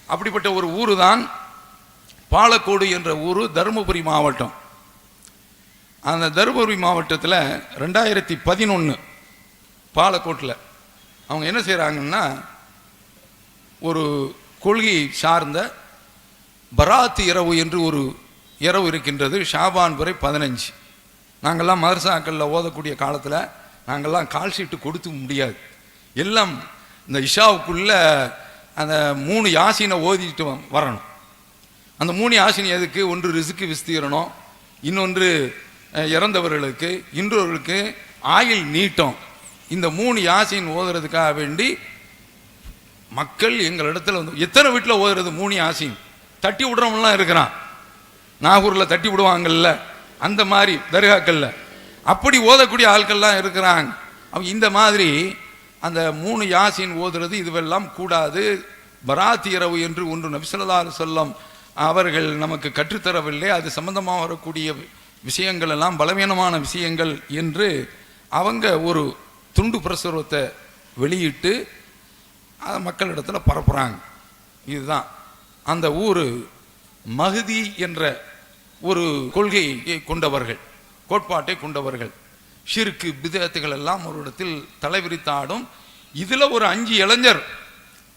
அப்படிப்பட்ட ஒரு ஊரு தான் பாலக்கோடு என்ற ஊர், தருமபுரி மாவட்டம். அந்த தருமபுரி மாவட்டத்தில் 2011 பாலக்கோட்டில் அவங்க என்ன செய்கிறாங்கன்னா, ஒரு கொள்கை சார்ந்த பராத் இரவு என்று ஒரு இரவு இருக்கின்றது. ஷாபான் வரை 15. நாங்கள்லாம் மதரசாக்களில் ஓதக்கூடிய காலத்தில் நாங்கள்லாம் கால் ஷீட்டு கொடுத்து முடியாது. எல்லாம் இந்த இஷாவுக்குள்ள அந்த 3 யாசினை ஓதிட்டு வரணும். அந்த 3 யாசினி எதுக்கு? ஒன்று ரிசுக்கு விஸ்தீரணும், இன்னொன்று இறந்தவர்களுக்கு, இன்னொருவர்களுக்கு ஆயுள் நீட்டம். இந்த 3 யாசின் ஓதுறதுக்காக வேண்டி மக்கள் எங்களிடத்துல வந்து, எத்தனை வீட்டில் ஓதுறது 3 யாசின்? தட்டி விடுறவங்களாம் இருக்கிறான். நாகூரில் தட்டி விடுவாங்கல்ல, அந்த மாதிரி தர்காக்கள்ல அப்படி ஓதக்கூடிய ஆட்கள்லாம் இருக்கிறாங்க. அவங்க இந்த மாதிரி அந்த 3 யாசின் ஓதுறது இதுவெல்லாம் கூடாது. பராத் இரவு என்று ஒன்று நபி ஸல்லல்லாஹு அலைஹி வஸல்லம் அவர்கள் நமக்கு கற்றுத்தரவில்லை. அது சம்பந்தமாக வரக்கூடிய விஷயங்கள் எல்லாம் பலவீனமான விஷயங்கள் என்று அவங்க ஒரு துண்டு பிரசுரத்தை வெளியிட்டு மக்களிடத்தில் பரப்புகிறாங்க. இதுதான் அந்த ஊர் மஹ்தி என்ற ஒரு கொள்கையை கொண்டவர்கள், கோட்பாட்டை கொண்டவர்கள். ஷிர்கு பிதஅத்துகள் எல்லாம் ஒரு இடத்தில் தலைவிரித்தாடும். இதில் ஒரு 5 இளைஞர்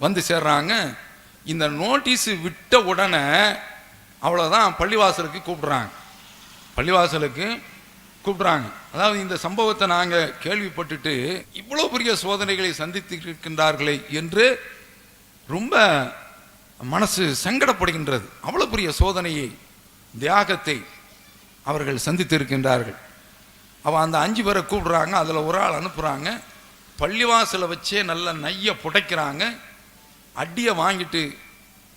வந்து சேர்றாங்க. இந்த நோட்டீஸ் விட்ட உடனே அவ்வளோதான் பள்ளிவாசலுக்கு கூப்பிடுறாங்க. பள்ளிவாசலுக்கு கூப்பிடுறாங்க. அதாவது இந்த சம்பவத்தை நாங்கள் கேள்விப்பட்டுட்டு இவ்வளோ பெரிய சோதனைகளை சந்தித்து இருக்கின்றார்களே என்று ரொம்ப மனசு சங்கடப்படுகின்றது. அவ்வளோ பெரிய சோதனையை, தியாகத்தை அவர்கள் சந்தித்து இருக்கின்றார்கள். அவன் அந்த 5 பேரை கூப்பிடுறாங்க. அதில் ஒரு ஆள் அனுப்புகிறாங்க. பள்ளிவாசலை வச்சே நல்ல நைய புடைக்கிறாங்க. அடியை வாங்கிட்டு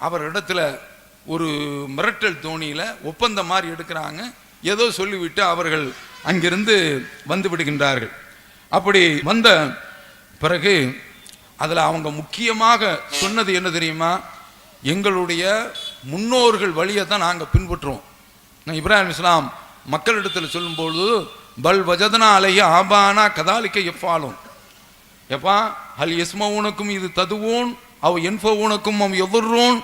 அவரிடத்துல ஒரு மிரட்டல் தோணியில் ஒப்பந்தம் மாதிரி எடுக்கிறாங்க. ஏதோ சொல்லிவிட்டு அவர்கள் அங்கிருந்து வந்து விடுகின்றார்கள். அப்படி வந்த பிறகு அதில் அவங்க முக்கியமாக சொன்னது என்ன தெரியுமா? எங்களுடைய முன்னோர்கள் வழியை தான் நாங்கள் பின்பற்றுவோம். இப்ராஹிம் இஸ்லாம் மக்களிடத்தில் சொல்லும்போது பல் வஜதனா அலைய ஆபானா கதாலிக்க எஃபாலும், எப்பா ஹல் எஸ்மவுனுக்கும் இது ததுவோன் அவ் என்பவுனுக்கும் அவ் எவ்வொருவோன்,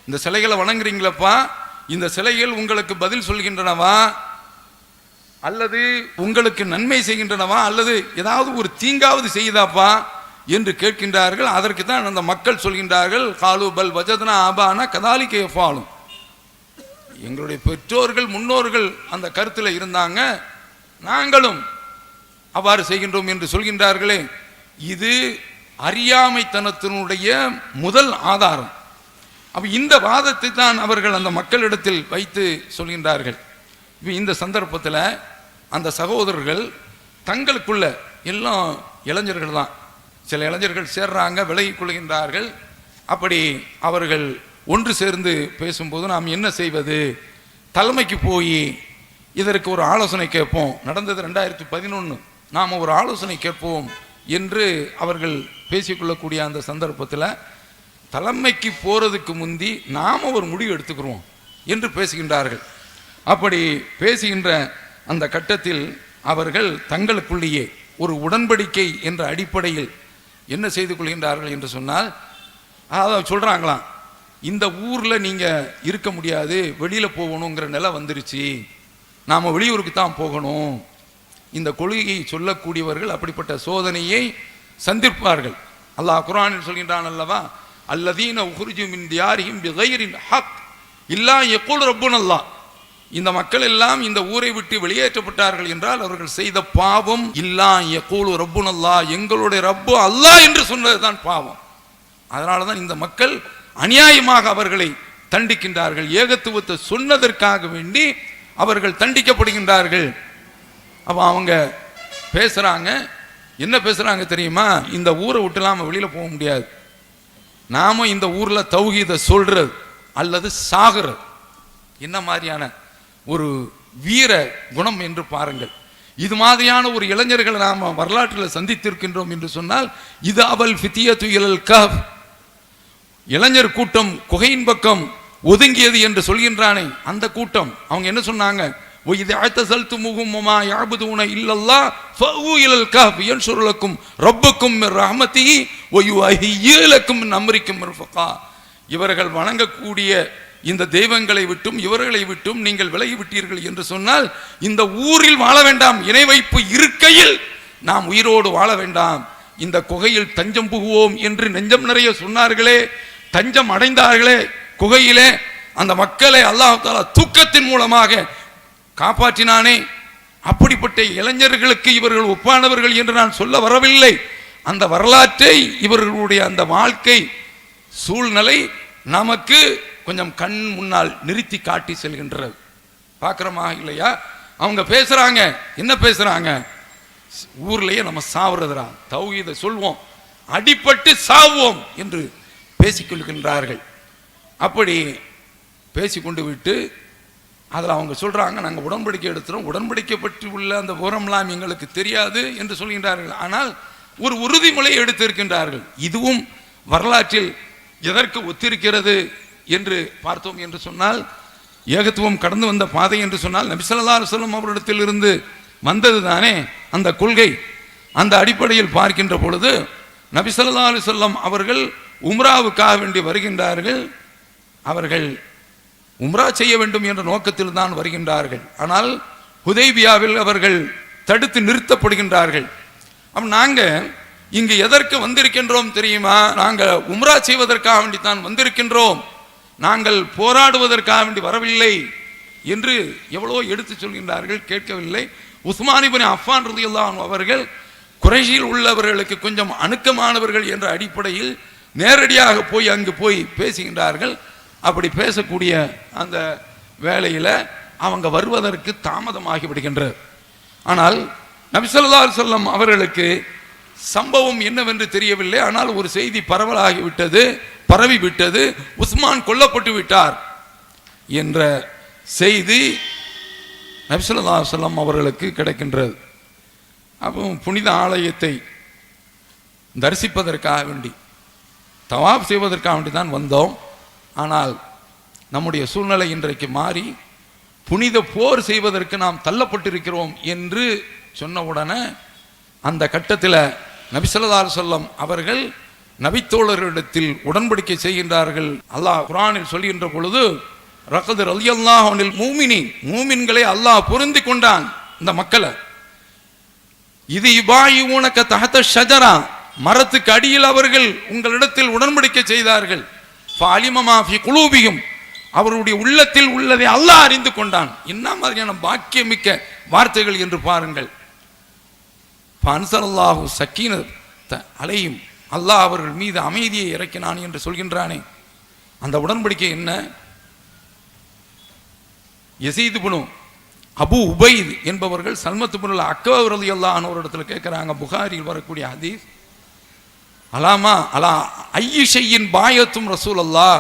இந்த சிலைகளை வணங்குறீங்களப்பா, இந்த சிலைகள் உங்களுக்கு பதில் சொல்கின்றனவா அல்லது உங்களுக்கு நன்மை செய்கின்றனவா அல்லது ஏதாவது ஒரு தீங்காவது செய்யுதாப்பா என்று கேட்கின்றார்கள். அதற்கு தான் அந்த மக்கள் சொல்கின்றார்கள், காலு பல் வஜதனா ஆபானா கதாலிக்க எஃபாலும், எங்களுடைய பெற்றோர்கள் முன்னோர்கள் அந்த கருத்தில் இருந்தாங்க, நாங்களும் அவ்வாறு செய்கின்றோம் என்று சொல்கின்றார்களே. இது அறியாமைத்தனத்தினுடைய முதல் ஆதாரம். அப்ப இந்த வாதத்தை தான் அவர்கள் அந்த மக்களிடத்தில் வைத்து சொல்கின்றார்கள். இந்த சந்தர்ப்பத்தில் அந்த சகோதரர்கள் தங்களுக்குள்ள எல்லாம் இளைஞர்கள் தான், சில இளைஞர்கள் சேர்றாங்க, விலகிக் கொள்கின்றார்கள். அப்படி அவர்கள் ஒன்று சேர்ந்து பேசும்போது நாம் என்ன செய்வது, தலைமைக்கு போய் இதற்கு ஒரு ஆலோசனை கேட்போம். நடந்தது 2011. நாம் ஒரு ஆலோசனை கேட்போம் என்று அவர்கள் பேசிக்கொள்ளக்கூடிய அந்த சந்தர்ப்பத்தில் தலைமைக்கு போகிறதுக்கு முந்தி நாம் ஒரு முடிவு எடுத்துக்கிறோம் என்று பேசுகின்றார்கள். அப்படி பேசுகின்ற அந்த கட்டத்தில் அவர்கள் தங்களுக்குள்ளேயே ஒரு உடன்படிக்கை என்ற அடிப்படையில் என்ன செய்து கொள்கின்றார்கள் என்று சொன்னால், அதாவது சொல்கிறாங்களாம், இந்த ஊரில் நீங்கள் இருக்க முடியாது, வெளியில் போகணுங்கிற நிலை வந்துருச்சு, நாம் வெளியூருக்கு தான் போகணும். இந்த கொள்கையை சொல்லக்கூடியவர்கள் அப்படிப்பட்ட சோதனையை சந்திப்பார்கள். அல்லாஹ் குர்ஆனில் சொல்கின்றான் அல்லவா, அல்லதீன உஹ்ரிஜு மின் தியாரிஹிம் பிகைரில் ஹக் இல்லா யகூல் ரப்புனல்லாஹ், இந்த மக்கள் எல்லாம் இந்த ஊரை விட்டு வெளியேற்றப்பட்டார்கள் என்றால் அவர்கள் செய்த பாவம் இல்லா யகூல் ரப்புனல்லாஹ், எங்களுடைய ரப்பு அல்லாஹ் என்று சொன்னதுதான் பாவம். அதனால தான் இந்த மக்கள் அநியாயமாக அவர்களை தண்டிக்கின்றார்கள். ஏகத்துவத்தை சொன்னதற்காக வேண்டி அவர்கள் தண்டிக்கப்படுகின்றார்கள். அப்போ அவங்க பேசுகிறாங்க, என்ன பேசுகிறாங்க தெரியுமா? இந்த ஊரை விட்டுலாம் நம்ம வெளியில் போக முடியாது, நாம இந்த ஊரில் தௌஹீதை சொல்றது அல்லது சாகிறது. என்ன மாதிரியான ஒரு வீர குணம் என்று பாருங்கள். இது மாதிரியான ஒரு இளைஞர்களை நாம் வரலாற்றில் சந்தித்திருக்கின்றோம் என்று சொன்னால், இது அவல் ஃபித்தியத்து இலல் கஹ்ஃப், இளைஞர் கூட்டம் குகையின் பக்கம் ஒதுங்கியது என்று சொல்கின்றானே அந்த கூட்டம். அவங்க என்ன சொன்னாங்க? وَإِذَا اعْتَزَلْتُمُوهُمْ وَمَا يَعْبُدُونَ إِلَّا اللَّهَ فَأْوُوا إِلَى الْكَهْفِ يَنشُرْ لَكُمْ رَبُّكُمْ مِنْ رَحْمَتِهِ وَيُهَيِّئْ لَكُمْ مِنْ أَمْرِكُمْ مِرْفَقًا. இவர்கள் வணங்கக்கூடிய இந்த தெய்வங்களை விட்டும் இவர்களை விட்டும் நீங்கள் விலகி விட்டீர்கள் என்று சொன்னால், இந்த ஊரில் வாழ வேண்டாம், இணை வைப்பு இருக்கையில் நாம் உயிரோடு வாழ வேண்டாம், இந்த குகையில் தஞ்சம் புகுவோம் என்று நெஞ்சம் நிறைய சொன்னார்களே, தஞ்சம் அடைந்தார்களே குகையிலே, அந்த மக்களை அல்லாஹ் தஆலா தூக்கத்தின் மூலமாக காப்பாற்றினானே. அப்படிப்பட்ட இளைஞர்களுக்கு இவர்கள் ஒப்பானவர்கள் என்று நான் சொல்ல வரவில்லை. அந்த வரலாற்றை இவர்களுடைய அந்த வாழ்க்கை சூழ்நிலை நமக்கு கொஞ்சம் கண் முன்னால் நிறுத்தி காட்டி செல்கின்றது. பார்க்கிறோமா இல்லையா? அவங்க பேசுறாங்க, என்ன பேசுறாங்க? ஊர்லயே நம்ம சாவுறதுரா, தௌஹீதை சொல்வோம், அடிபட்டு சாவோம் என்று பேசிக்கொள்கின்றார்கள். அப்படி பேசிக்கொண்டு விட்டு அதில் அவங்க சொல்கிறாங்க, நாங்கள் உடன்படிக்கை எடுத்துகிறோம், உடன்படிக்கை பற்றி உள்ள அந்த விவரம்லாம் எங்களுக்கு தெரியாது என்று சொல்கின்றார்கள். ஆனால் ஒரு உறுதிமொழியை எடுத்திருக்கின்றார்கள். இதுவும் வரலாற்றில் எதற்கு ஒத்திருக்கிறது என்று பார்த்தோம் என்று சொன்னால், ஏகத்துவம் கடந்து வந்த பாதை என்று சொன்னால் நபி ஸல்லல்லாஹு அலைஹி வஸல்லம் அவரிடத்திலிருந்து வந்தது தானே அந்த கொள்கை. அந்த அடிப்படையில் பார்க்கின்ற பொழுது நபி ஸல்லல்லாஹு அலைஹி வஸல்லம் அவர்கள் உம்ராவுக்காக வேண்டி வருகின்றார்கள். அவர்கள் உம்ரா செய்ய வேண்டும் என்ற நோக்கத்தில் தான் வருகின்றார்கள். ஆனால் ஹுதைபியாவில் அவர்கள் தடுத்து நிறுத்தப்படுகின்றார்கள். அப்ப நாங்கள் இங்கு எதற்கு வந்திருக்கின்றோம் தெரியுமா? நாங்கள் உம்ரா செய்வதற்காக வேண்டி தான் வந்திருக்கின்றோம், நாங்கள் போராடுவதற்காக வேண்டி வரவில்லை என்று எவ்வளோ எடுத்து சொல்கின்றார்கள். கேட்கவில்லை. உஸ்மான் இப்னு அஃபான் ரலியல்லாஹு அன்ஹு அவர்கள் குறைஷியில் உள்ளவர்களுக்கு கொஞ்சம் அணுக்கமானவர்கள் என்ற அடிப்படையில் நேரடியாக போய் அங்கு போய் பேசுகின்றார்கள். அப்படி பேசக்கூடிய அந்த வேளையில் அவங்க வருவதற்கு தாமதமாகி விடுகின்றது. ஆனால் நபி ஸல்லல்லாஹு அலைஹி வஸல்லம் அவர்களுக்கு சம்பவம் என்னவென்று தெரியவில்லை. ஆனால் ஒரு செய்தி பரவலாகிவிட்டது, பரவிவிட்டது, உஸ்மான் கொல்லப்பட்டு விட்டார் என்ற செய்தி நபி ஸல்லல்லாஹு அலைஹி வஸல்லம் அவர்களுக்கு கிடைக்கின்றது. அப்போ புனித ஆலயத்தை தரிசிப்பதற்காக வேண்டி, தவாப் செய்வதற்காக வேண்டி தான் வந்தோம். ஆனால் நம்முடைய சூழ்நிலை இன்றைக்கு மாறி புனித போர் செய்வதற்கு நாம் தள்ளப்பட்டிருக்கிறோம் என்று சொன்னவுடனே அந்த கட்டத்தில் நபி ஸல்லல்லாஹு அலைஹி வஸல்லம் அவர்கள் நபித்தோழர்களிடத்தில் உடன்படிக்கை செய்கின்றார்கள். அல்லாஹ் குர்ஆனில் சொல்கின்ற பொழுது, ரகத் ரலியல்லாஹு அனில் மூமினீன், மூமின்களை அல்லாஹ் பொருந்தி கொண்டான். இந்த மக்களை இது இபாயிஊனக தஹத ஷஜரா, மரத்துக்கு அடியில் அவர்கள் உங்களிடத்தில் உடன்படிக்கை செய்தார்கள். ஃபஅலிம மா ஃபீ குலூபிஹிம், அவருடைய உள்ளத்தில் உள்ளதை அல்லாஹ் அறிந்து கொண்டான். என்ன மாதிரியான பாக்கியமிக்க வார்த்தைகள் என்று பாருங்கள். ஃபஅன்ஸலல்லாஹு ஸக்கீனத அலைஹிம், அல்லாஹ் அவர்கள் மீது அமைதியை இறக்கினான் என்று சொல்கின்றானே. அந்த உடன்படிக்கை என்ன? யஸீத் இப்னு அபு உபைத் என்பவர்கள் சல்மத் இப்னு அக்வா ரலியல்லாஹு அன்ஹு இடத்துல கேட்கிறாங்க, புகாரியில் வரக்கூடிய ஹதீஸ், அலாமா அலா ஐயி ஷையின் பாயத்தும் ரசூலல்லாஹ்,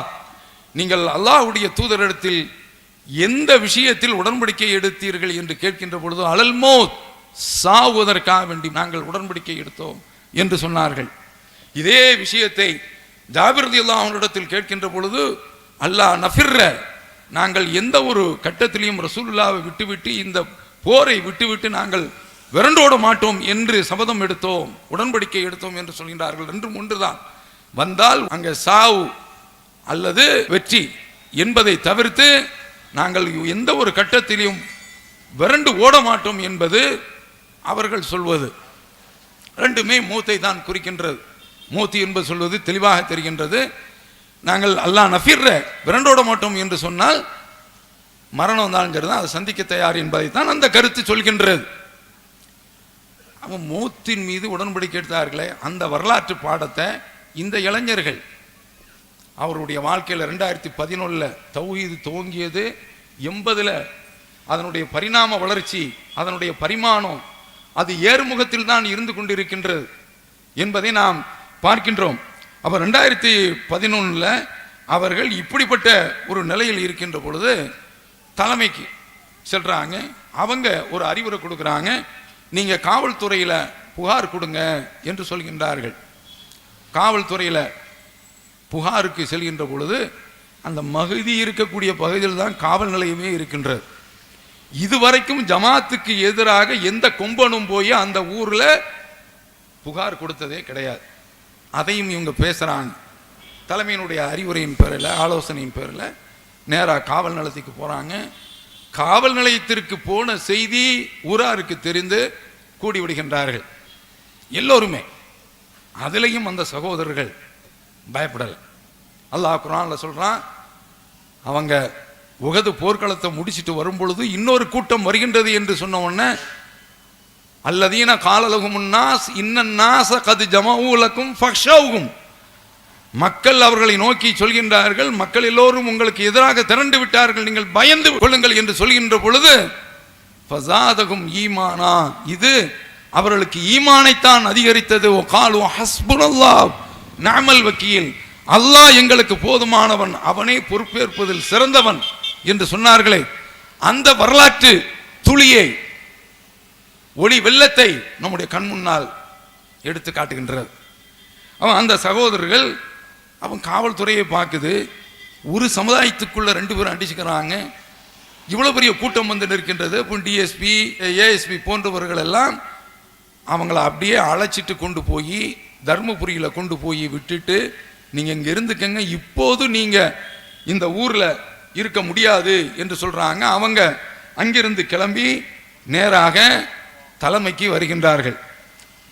நீங்கள் அல்லாஹ்வுடைய தூதரிடத்தில் எந்த விஷயத்தில் உடன்படிக்கை எடுத்தீர்கள் என்று கேட்கின்ற பொழுது, அலல் மௌத், சாவுவதற்காக வேண்டி நாங்கள் உடன்படிக்கை எடுத்தோம் என்று சொன்னார்கள். இதே விஷயத்தை ஜாபிர் ரலியல்லாஹு அன்ஹு இடத்தில் கேட்கின்ற பொழுது, அல்லாஹ் நஃபிர்ர, நாங்கள் எந்த ஒரு கட்டத்திலையும் ரசூலுல்லாஹ்வை விட்டுவிட்டு இந்த போரை விட்டுவிட்டு நாங்கள் விரண்டோட மாட்டோம் என்று சபதம் எடுத்தோம், உடன்படிக்கை எடுத்தோம் என்று சொல்கின்றார்கள். ரெண்டும் ஒன்றுதான். வந்தால் அங்கே சாவு அல்லது வெற்றி என்பதை தவிர்த்து நாங்கள் எந்த ஒரு கட்டத்திலையும் விரண்டு ஓட மாட்டோம் என்பது அவர்கள் சொல்வது. ரெண்டுமே மூத்தை தான் குறிக்கின்றது. மூத்தி என்பது சொல்வது தெளிவாக தெரிகின்றது. நாங்கள் அல்லாஹ் நஃபிர்ர, விரண்டோட மாட்டோம் என்று சொன்னால் மரணம் வந்தாலும் சரிதான், அதை சந்திக்க தயார் என்பதைத்தான் அந்த கருத்து சொல்கின்றது. அவன் மூத்தின் மீது உடன்படிக்கை எடுத்தார்களே, அந்த வரலாற்று பாடத்தை இந்த இளைஞர்கள் அவருடைய வாழ்க்கையில் 2011 தௌஹீது துவங்கியது, 80 அதனுடைய பரிணாம வளர்ச்சி, அதனுடைய பரிமாணம் அது ஏறுமுகத்தில் தான் இருந்து கொண்டிருக்கின்றது என்பதை நாம் பார்க்கின்றோம். அப்போ 2011 அவர்கள் இப்படிப்பட்ட ஒரு நிலையில் இருக்கின்ற பொழுது தலைமைக்கு செல்றாங்க. அவங்க ஒரு அறிவுரை கொடுக்குறாங்க, நீங்க காவல்துறையில் புகார் கொடுங்க என்று சொல்கின்றார்கள். காவல்துறையில் புகாருக்கு செல்கின்ற பொழுது அந்த மஹதி இருக்கக்கூடிய பகுதியில் தான் காவல் நிலையமே இருக்கின்றது. இதுவரைக்கும் ஜமாத்துக்கு எதிராக எந்த கொம்பனும் போய் அந்த ஊரில் புகார் கொடுத்ததே கிடையாது. அதையும் இவங்க பேசுகிறாங்க. தலைமையினுடைய அறிவுரையின் பேரில், ஆலோசனையின் பேரில் நேராக காவல் நிலையத்துக்கு போகிறாங்க. காவல் நிலையத்திற்கு போன செய்தி ஊராருக்கு தெரிந்து கூடி விடுகின்றார்கள் எல்லோருமே. அதிலையும் அந்த சகோதரர்கள் பயப்படலை. அல்லாஹ் குர்ஆனில் சொல்கிறான், அவங்க உகது போர்க்களத்தை முடிச்சுட்டு வரும் பொழுது இன்னொரு கூட்டம் வருகின்றது என்று சொன்ன உடனே, அல்லதீன காலலகும் நாஸ் இன்னன்னாஸ கத் ஜமஊ லக்கும் ஃபக்ஷௌஹும், மக்கள் அவர்களை நோக்கி சொல்கின்றார்கள், மக்கள் எல்லோரும் உங்களுக்கு எதிராக திரண்டு விட்டார்கள், நீங்கள் பயந்து கொள்ளுங்கள் என்று சொல்கின்ற பொழுது, ஃபஸாதகும் ஈமானா, இது அவர்களுக்கு ஈமானைத்தான் அதிகரித்தது. வகாலு ஹஸ்புனல்லாஹ் நிஅமல் வக்கீல், அல்லாஹ் எங்களுக்கு போதுமானவன், அவனே பொறுப்பேற்பதில் சிறந்தவன் என்று சொன்னார்களே. அந்த வரலாற்று துளியை, ஒளி வெள்ளத்தை நம்முடைய கண் முன்னால் எடுத்து காட்டுகின்றது. அவன் அந்த சகோதரர்கள், அவன் காவல்துறையை பார்க்குது, ஒரு சமுதாயத்துக்குள்ள 2 பேரும் அடிச்சுக்கிறாங்க, இவ்வளவு பெரிய கூட்டம் வந்து நிற்கின்றது. டிஎஸ்பி ஏஎஸ்பி போன்றவர்கள் எல்லாம் அவங்கள அப்படியே அழைச்சிட்டு கொண்டு போய் தர்மபுரியில கொண்டு போய் விட்டுட்டு, நீங்க இங்க இருந்துக்கங்க, இப்போது நீங்க இந்த ஊர்ல இருக்க முடியாது என்று சொல்றாங்க. அவங்க அங்கிருந்து கிளம்பி நேராக தலைமைக்கு வருகின்றார்கள்.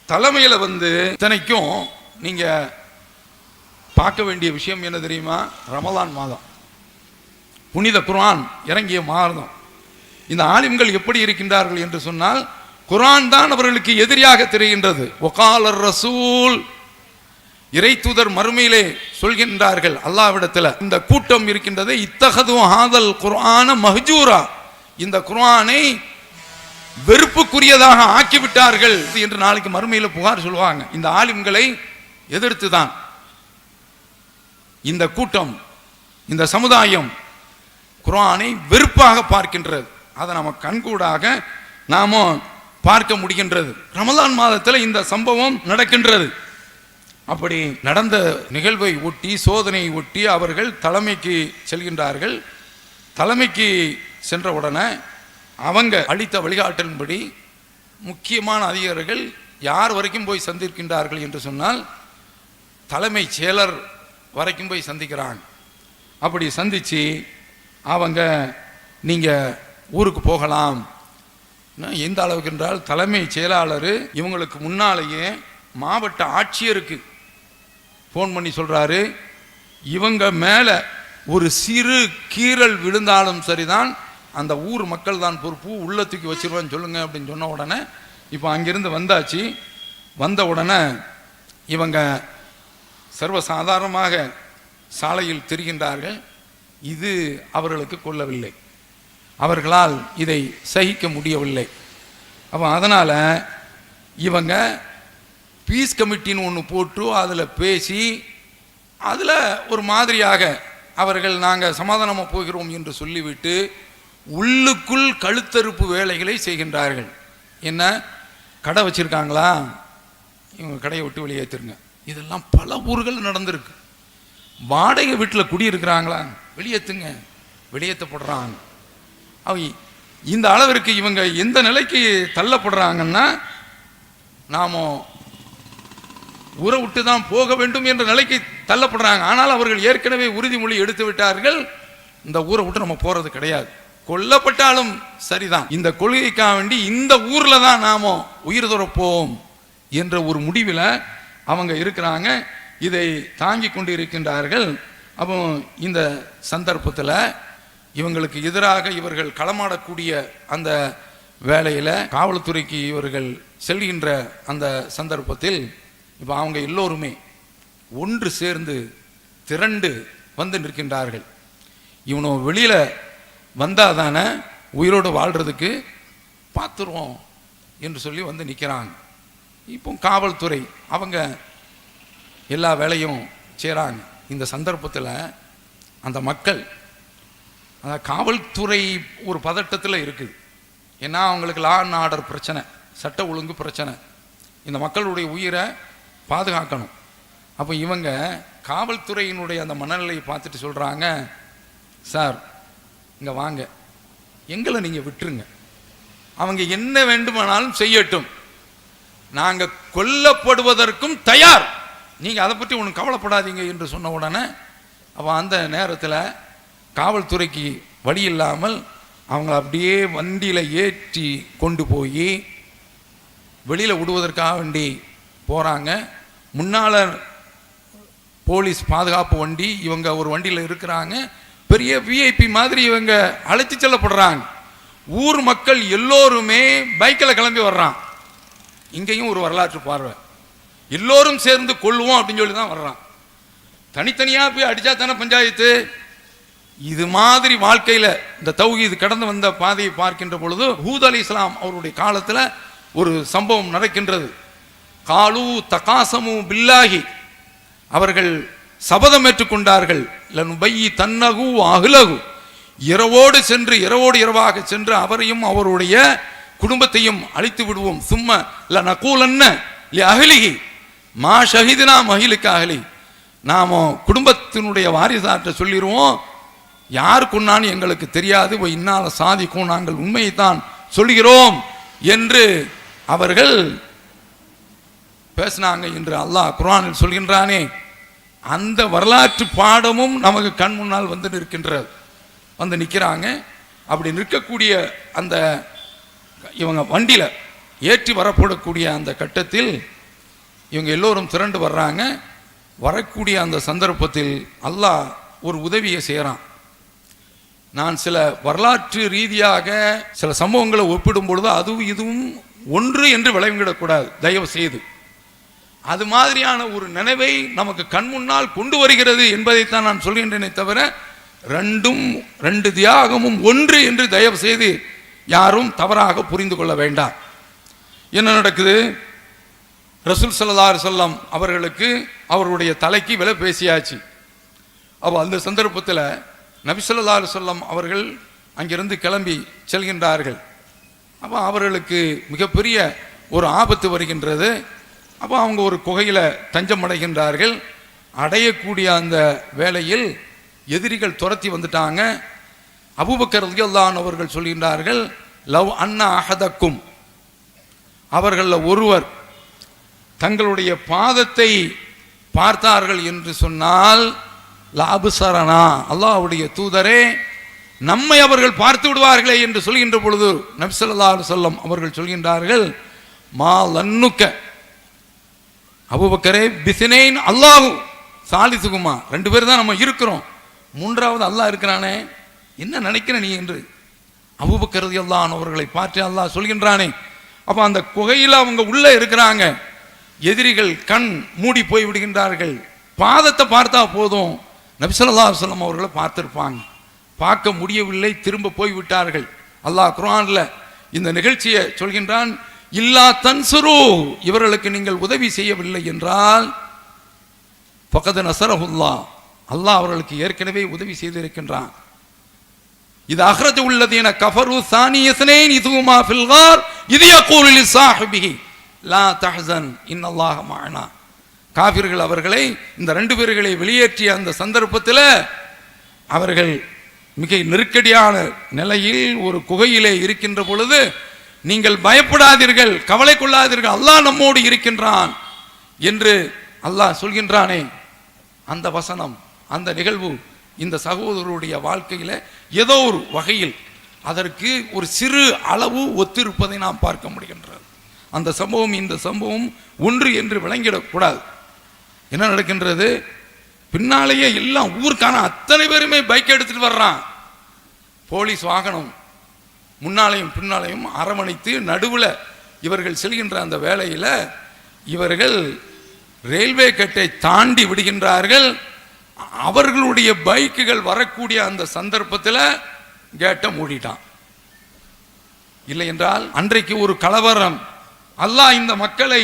தலைமையில வந்து இத்தனைக்கும் நீங்க பார்க்க வேண்டிய விஷயம் என்ன தெரியுமா? ரமலான் மாதம், புனித குர்ஆன் இறங்கிய மாதம். இந்த ஆலிம்கள் எப்படி இருக்கின்றார்கள் என்று சொன்னால், குர்ஆன் தான் அவர்களுக்கு எதிரியாக தெரிகின்றது. வகாலர் ரசூல், இறை தூதர் மறுமையிலே சொல்கின்றார்கள் அல்லாஹ்விடத்தில், இந்த கூட்டம் இருக்கின்றது, இத்தகது ஹாதல் குர்ஆன மஹ்ஜூரா, இந்த குர்ஆனை வெறுப்புக்குரியதாக ஆக்கிவிட்டார்கள் என்று நாளைக்கு மறுமையில புகார் சொல்லுவாங்க. இந்த ஆலிம்களை எதிர்த்து தான் இந்த கூட்டம், இந்த சமுதாயம் குர்ஆனை வெறுப்பாக பார்க்கின்றது. அதை நம்ம கண்கூடாக நாம பார்க்க முடிகின்றது. ரமலான் மாதத்தில் இந்த சம்பவம் நடக்கின்றது. அப்படி நடந்த நிகழ்வை ஒட்டி, சோதனையை ஒட்டி அவர்கள் தலைமைக்கு செல்கின்றார்கள். தலைமைக்கு சென்ற உடனே அவங்க அளித்த வழிகாட்டலின்படி முக்கியமான அதிகாரிகள் யார் வரைக்கும் போய் சந்திக்கின்றார்கள் என்று சொன்னால், தலைமை செயலர் வரைக்கும் போய் சந்திக்கிறாங்க. அப்படி சந்திச்சு அவங்க நீங்க ஊருக்கு போகலாம். எந்த அளவுக்கு என்றால், தலைமை செயலாளர் இவங்களுக்கு முன்னாலேயே மாவட்ட ஆட்சியருக்கு ஃபோன் பண்ணி சொல்றாரு, இவங்க மேல ஒரு சிறு கீறல் விழுந்தாலும் சரிதான், அந்த ஊர் மக்கள் தான் பொறுப்பு, உள்ள தூக்கி வச்சிருவான்னு சொல்லுங்க அப்படின்னு சொன்ன உடனே, இப்போ அங்கிருந்து வந்தாச்சு. வந்த உடனே இவங்க சர்வசாதாரணமாக சாலையில் திரிகின்றார்கள். இது அவர்களுக்கு கொள்ளவில்லை, அவர்களால் இதை சகிக்க முடியவில்லை. அப்போ அதனால் இவங்க பீஸ் கமிட்டின்னு ஒன்று போட்டு அதில் பேசி, அதில் ஒரு மாதிரியாக அவர்கள் நாங்கள் சமாதானமாக போகிறோம் என்று சொல்லிவிட்டு உள்ளுக்குள் கழுத்தறுப்பு வேலைகளை செய்கின்றார்கள். என்ன, கடை வச்சிருக்காங்களா, இவங்க கடையை விட்டு வெளியேற்றுருங்க. இதெல்லாம் பல ஊர்கள் நடந்திருக்கு. வாடகை வீட்டில் குடியிருக்கிறாங்களா, வெளியேற்றுங்க, வெளியேற்றப்படுறாங்க. இந்த அளவிற்கு இவங்க எந்த நிலைக்கு தள்ளப்படுறாங்கன்னா, நாம ஊரை விட்டு தான் போக வேண்டும் என்ற நிலைக்கு தள்ளப்படுறாங்க. ஆனால் அவர்கள் ஏற்கனவே உறுதிமொழி எடுத்து விட்டார்கள், இந்த ஊரை விட்டு நம்ம போறது கிடையாது, கொல்லப்பட்டாலும் சரிதான், இந்த கொள்கைக்காக வேண்டி இந்த ஊர்ல தான் நாம உயிர் துறப்போம் என்ற ஒரு முடிவில் அவங்க இருக்கிறாங்க. இதை தாங்கி கொண்டு இருக்கின்றார்கள். அப்போ இந்த சந்தர்ப்பத்தில் இவங்களுக்கு எதிராக இவர்கள் களமாடக்கூடிய அந்த வேளையில் காவல்துறைக்கு இவர்கள் செல்கின்ற அந்த சந்தர்ப்பத்தில் இப்போ அவங்க எல்லோருமே ஒன்று சேர்ந்து திரண்டு வந்து நிற்கின்றார்கள். இவனோ வெளியில வந்தால் தானே உயிரோடு வாழ்றதுக்கு பார்த்துருவோம் என்று சொல்லி வந்து நிற்கிறாங்க. இப்போ காவல்துறை அவங்க எல்லா வேலையும் செய்கிறாங்க. இந்த சந்தர்ப்பத்தில் அந்த மக்கள், காவல்துறை ஒரு பதட்டத்தில் இருக்குது. ஏன்னா அவங்களுக்கு லா அண்ட் ஆர்டர் பிரச்சனை, சட்ட ஒழுங்கு பிரச்சனை, இந்த மக்களுடைய உயிரை பாதுகாக்கணும். அப்போ இவங்க காவல்துறையினுடைய அந்த மனநிலையை பார்த்துட்டு சொல்கிறாங்க, சார் இங்கே வாங்க, எங்களை நீங்கள் விட்டுருங்க, அவங்க என்ன வேண்டுமானாலும் செய்யட்டும், நாங்கள் கொல்லப்படுவதற்கும் தயார், நீங்கள் அதை பற்றி ஒன்றும் கவலைப்படாதீங்க என்று சொன்ன உடனே அவன் அந்த நேரத்தில் காவல்துறைக்கு வழி இல்லாமல் அவங்கள அப்படியே வண்டியில் ஏற்றி கொண்டு போய் வெளியில் விடுவதற்காக வேண்டி போகிறாங்க. முன்னால் போலீஸ் பாதுகாப்பு வண்டி, இவங்க ஒரு வண்டியில் இருக்கிறாங்க. பெரிய விஐபி மாதிரி இவங்க அழைத்து செல்லப்படுறாங்க. ஊர் மக்கள் எல்லோருமே பைக்கில் கிளம்பி வர்றான். இங்கேயும் ஒரு வரலாற்று பார்வை, எல்லோரும் சேர்ந்து கொள்வோம் அப்படின்னு சொல்லி தான் வர்றான். தனித்தனியாக போய் அடித்தா தானே பஞ்சாயத்து. இது மாதிரி வாழ்க்கையில் இந்த தௌஹீத் கடந்து வந்த பாதையை பார்க்கின்ற பொழுது ஹூத் அலைஹிஸ்ஸலாம் அவருடைய காலத்தில் ஒரு சம்பவம் நடக்கின்றது. காலு தகாசமு பில்லாஹி, அவர்கள் சபதம் ஏற்றுக்கொண்டார்கள், லனுபையி தன்னகு அஹ்லகு, இரவோடு இரவாக சென்று அவரையும் அவருடைய குடும்பத்தையும் அழித்து விடுவோம். சும்ம லனகூலன்ன லிஅஹ்லிஹி மா ஷஹிதுனா மஹிலுக்க அஹ்லி. நாம குடும்பத்தினுடைய வாரிசாற்ற சொல்லிடுவோம், யார் கொன்னான்னு எங்களுக்கு தெரியாது, இன்னால சாதிக்கும், நாங்கள் உண்மையைத்தான் சொல்கிறோம் என்று அவர்கள் பேசினாங்க என்று அல்லாஹ் குர்ஆனில் சொல்கின்றானே. அந்த வரலாற்று பாடமும் நமக்கு கண் முன்னால் வந்து நிற்கின்றது, வந்து நிற்கிறாங்க. அப்படி நிற்கக்கூடிய அந்த இவங்க வண்டியில் ஏற்றி வரப்படக்கூடிய அந்த கட்டத்தில் இவங்க எல்லோரும் திரண்டு வர்றாங்க. வரக்கூடிய அந்த சந்தர்ப்பத்தில் அல்லாஹ் ஒரு உதவியை செய்கிறான். நான் சில வரலாற்று ரீதியாக சில சம்பவங்களை ஒப்பிடும் பொழுது அதுவும் இதுவும் ஒன்று என்று விளங்கிடக்கூடாது, தயவு செய்து. அது மாதிரியான ஒரு நினைவை நமக்கு கண் முன்னால் கொண்டு வருகிறது என்பதைத்தான் நான் சொல்கின்றேனே தவிர ரெண்டு தியாகமும் ஒன்று என்று தயவு செய்து யாரும் தவறாக புரிந்து கொள்ள வேண்டாம். என்ன நடக்குது? ரசூல் ஸல்லல்லாஹு அலைஹி வஸல்லம் அவர்களுக்கு அவருடைய தலைக்கு விலை பேசியாச்சு. அப்போ அந்த சந்தர்ப்பத்தில் நபி ஸல்லல்லாஹு அலைஹி வஸல்லம் அவர்கள் அங்கிருந்து கிளம்பி செல்கின்றார்கள். அப்போ அவர்களுக்கு மிகப்பெரிய ஒரு ஆபத்து வருகின்றது. அப்போ அவங்க ஒரு குகையில் தஞ்சம் அடைகின்றார்கள். அடையக்கூடிய அந்த வேளையில் எதிரிகள் துரத்தி வந்துட்டாங்க. அபூபக்கர் ரலியல்லாஹு அன்ஹு அவர்கள் சொல்கின்றார்கள், லவ் அன்னா அஹதக்கும், அவர்களில் ஒருவர் தங்களுடைய பாதத்தை பார்த்தார்கள் என்று சொன்னால் லாபுசரனா, அல்லாஹ்வுடைய தூதரே நம்மை அவர்கள் பார்த்து விடுவார்களே என்று சொல்கின்ற பொழுது நபி ஸல்லல்லாஹு அலைஹி வஸல்லம் அவர்கள் சொல்கின்றார்கள், மா லன்னுக்க அபூபக்கரே பிஸ்னைன் அல்லாஹு சாலிசுகுமா, ரெண்டு பேர் தான் நம்ம இருக்கிறோம், மூன்றாவது அல்லாஹ் இருக்கிறானே, என்ன நினைக்கிற நீ என்று அபூபக்கர் ரலியல்லாஹு அன்ஹு அவர்களை பார்த்து அல்லாஹ் சொல்கின்றானே. அப்போ அந்த குகையில் அவங்க உள்ளே இருக்கிறாங்க. எதிரிகள் கண் மூடி போய் விடுகின்றார்கள். பாதத்தை பார்த்தா போதும், நபி ஸல்லல்லாஹு அலைஹி வஸல்லம் அவர்களை பார்த்திருப்பாங்க. பார்க்க முடியவில்லை, திரும்ப போய்விட்டார்கள். அல்லாஹ் குர்ஆனில் இந்த நிகழ்ச்சியை சொல்கின்றான், இல்லா தன்சுரு, இவர்களுக்கு நீங்கள் உதவி செய்யவில்லை என்றால் ஃபகத் நஸரஹுல்லாஹ், அல்லாஹ் அவர்களுக்கு ஏற்கனவே உதவி செய்திருக்கின்றான். இது அஹ்ரஜு உள்ளதீன கஃபரு சானியஸ்னைன் இதுமா ஃபில் கார் இது யகூலு லிசாஹிபிஹி லா தஹ்சன் இன்னல்லாஹ மஅனா. காஃபிர்கள் அவர்களை, இந்த ரெண்டு பேர்களை வெளியேற்றிய அந்த சந்தர்ப்பத்தில் அவர்கள் மிக நெருக்கடியான நிலையில் ஒரு குகையிலே இருக்கின்ற பொழுது, நீங்கள் பயப்படாதீர்கள், கவலை கொள்ளாதீர்கள், அல்லாஹ் நம்மோடு இருக்கின்றான் என்று அல்லாஹ் சொல்கின்றானே. அந்த வசனம், அந்த நிகழ்வு இந்த சகோதரருடைய வாழ்க்கையில் ஏதோ ஒரு வகையில் அதற்கு ஒரு சிறு அளவு ஒத்திருப்பதை நாம் பார்க்க முடிகின்றது. அந்த சம்பவம் இந்த சம்பவம் ஒன்று என்று விளங்கிடக்கூடாது. என்ன நடக்கின்றது? பின்னாலேயே எல்லாம் ஊருக்கான அத்தனை பேருமே பைக் எடுத்துட்டு வர்றான். போலீஸ் வாகனம் முன்னாலையும் பின்னாலையும் அரவணைத்து நடுவில் இவர்கள் செல்கின்ற அந்த வேளையில் இவர்கள் ரயில்வே கட்டை தாண்டி விடுகின்றார்கள். அவர்களுடைய பைக்குகள் வரக்கூடிய அந்த சந்தர்ப்பத்தில் கேட்டை மூடிட்டான். இல்லை என்றால் அன்றைக்கு ஒரு கலவரம், அல்லாஹ் இந்த மக்களை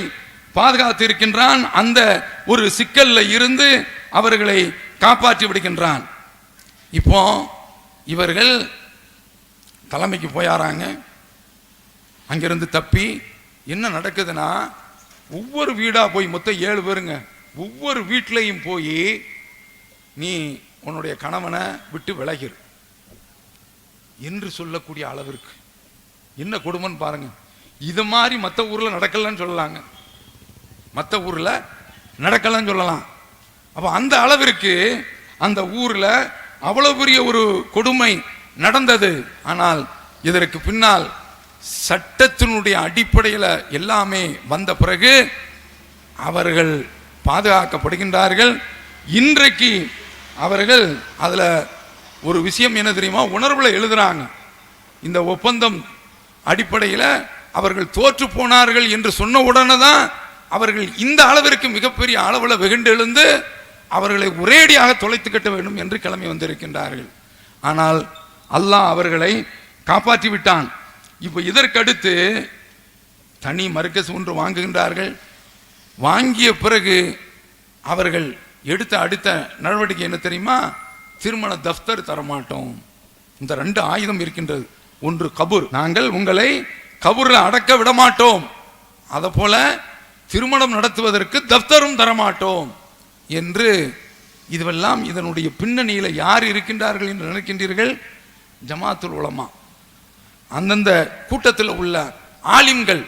பாதுகாத்து இருக்கின்றான். அந்த ஒரு சிக்கல்ல இருந்து அவர்களை காப்பாற்றி விடுகின்றான். இப்போ இவர்கள் தலைமைக்கு போயாராங்க. அங்கிருந்து தப்பி என்ன நடக்குதுன்னா, ஒவ்வொரு வீடா போய், மொத்தம் 7 பேருங்க, ஒவ்வொரு வீட்டிலையும் போய் நீ உன்னுடைய கணவனை விட்டு விலகிரு என்று சொல்லக்கூடிய அளவிற்கு என்ன கொடுமைன்னு பாருங்க. இது மாதிரி மற்ற ஊர்ல நடக்கலன்னு சொல்லலாங்க, மற்ற ஊர்ல நடக்கலன்னு சொல்லலாம். அப்போ அந்த அளவிற்கு அந்த ஊர்ல அவ்வளவு பெரிய ஒரு கொடுமை நடந்தது. ஆனால் இதற்கு பின்னால் சட்டத்தினுடைய அடிப்படையில் எல்லாமே வந்த பிறகு அவர்கள் பாதுகாக்கப்படுகின்றார்கள். இன்றைக்கு அவர்கள் அதுல ஒரு விஷயம் என்ன தெரியுமா, உணர்வுல எழுதுறாங்க. இந்த ஒப்பந்தம் அடிப்படையில் அவர்கள் தோற்று போனார்கள் என்று சொன்ன உடனே தான் அவர்கள் இந்த அளவிற்கு மிகப்பெரிய அளவில் வெகுண்டு எழுந்து அவர்களை ஒரேடியாக தொலைத்து கட்ட வேண்டும் என்று கிளம்பி வந்திருக்கின்றார்கள். ஆனால் அல்லாஹ் அவர்களை காப்பாற்றி விட்டான். இப்போ இதற்கடுத்து தனி மர்கஸ் ஒன்று வாங்குகின்றார்கள். வாங்கிய பிறகு அவர்கள் எடுத்த அடுத்த நடவடிக்கை என்ன தெரியுமா, திருமண தஃப்தர் தரமாட்டோம், இந்த 2 ஆயுதம் இருக்கின்றது. ஒன்று கபூர், நாங்கள் உங்களை கபூரில் அடக்க விடமாட்டோம். அதை போல திருமணம் நடத்துவதற்கு தப்தரும் தரமாட்டோம் என்று. இதுவெல்லாம் இதனுடைய பின்னணியில் யார் இருக்கின்றார்கள் என்று நினைக்கின்றீர்கள்? ஜமாத்துல் உலமா, அந்தந்த கூட்டத்தில் உள்ள ஆலிம்கள்,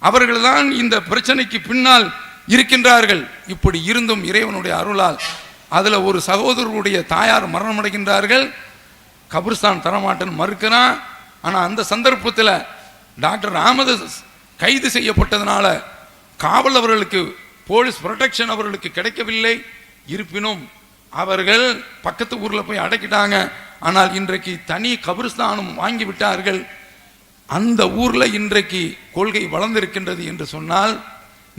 அவர்கள்தான் இந்த பிரச்சனைக்கு பின்னால் இருக்கின்றார்கள். இப்படி இருந்தும் இறைவனுடைய அருளால் அதுல ஒரு சகோதரருடைய தாயார் மரணம் அடைகின்றார்கள். கபிரிஸ்தான் தரமாட்டேன்னு மறுக்கிறான். ஆனா அந்த சந்தர்ப்பத்தில் டாக்டர் அகமது கைது செய்யப்பட்டதனால காவல் அவர்களுக்கு, போலீஸ் ப்ரொடெக்ஷன் அவர்களுக்கு கிடைக்கவில்லை. இருப்பினும் அவர்கள் பக்கத்து ஊர்ல போய் அடக்கிட்டாங்க. ஆனால் இன்றைக்கு தனி கபிரிஸ்தானும் வாங்கி விட்டார்கள். அந்த ஊர்ல இன்றைக்கு கொள்கை வளர்ந்திருக்கின்றது என்று சொன்னால்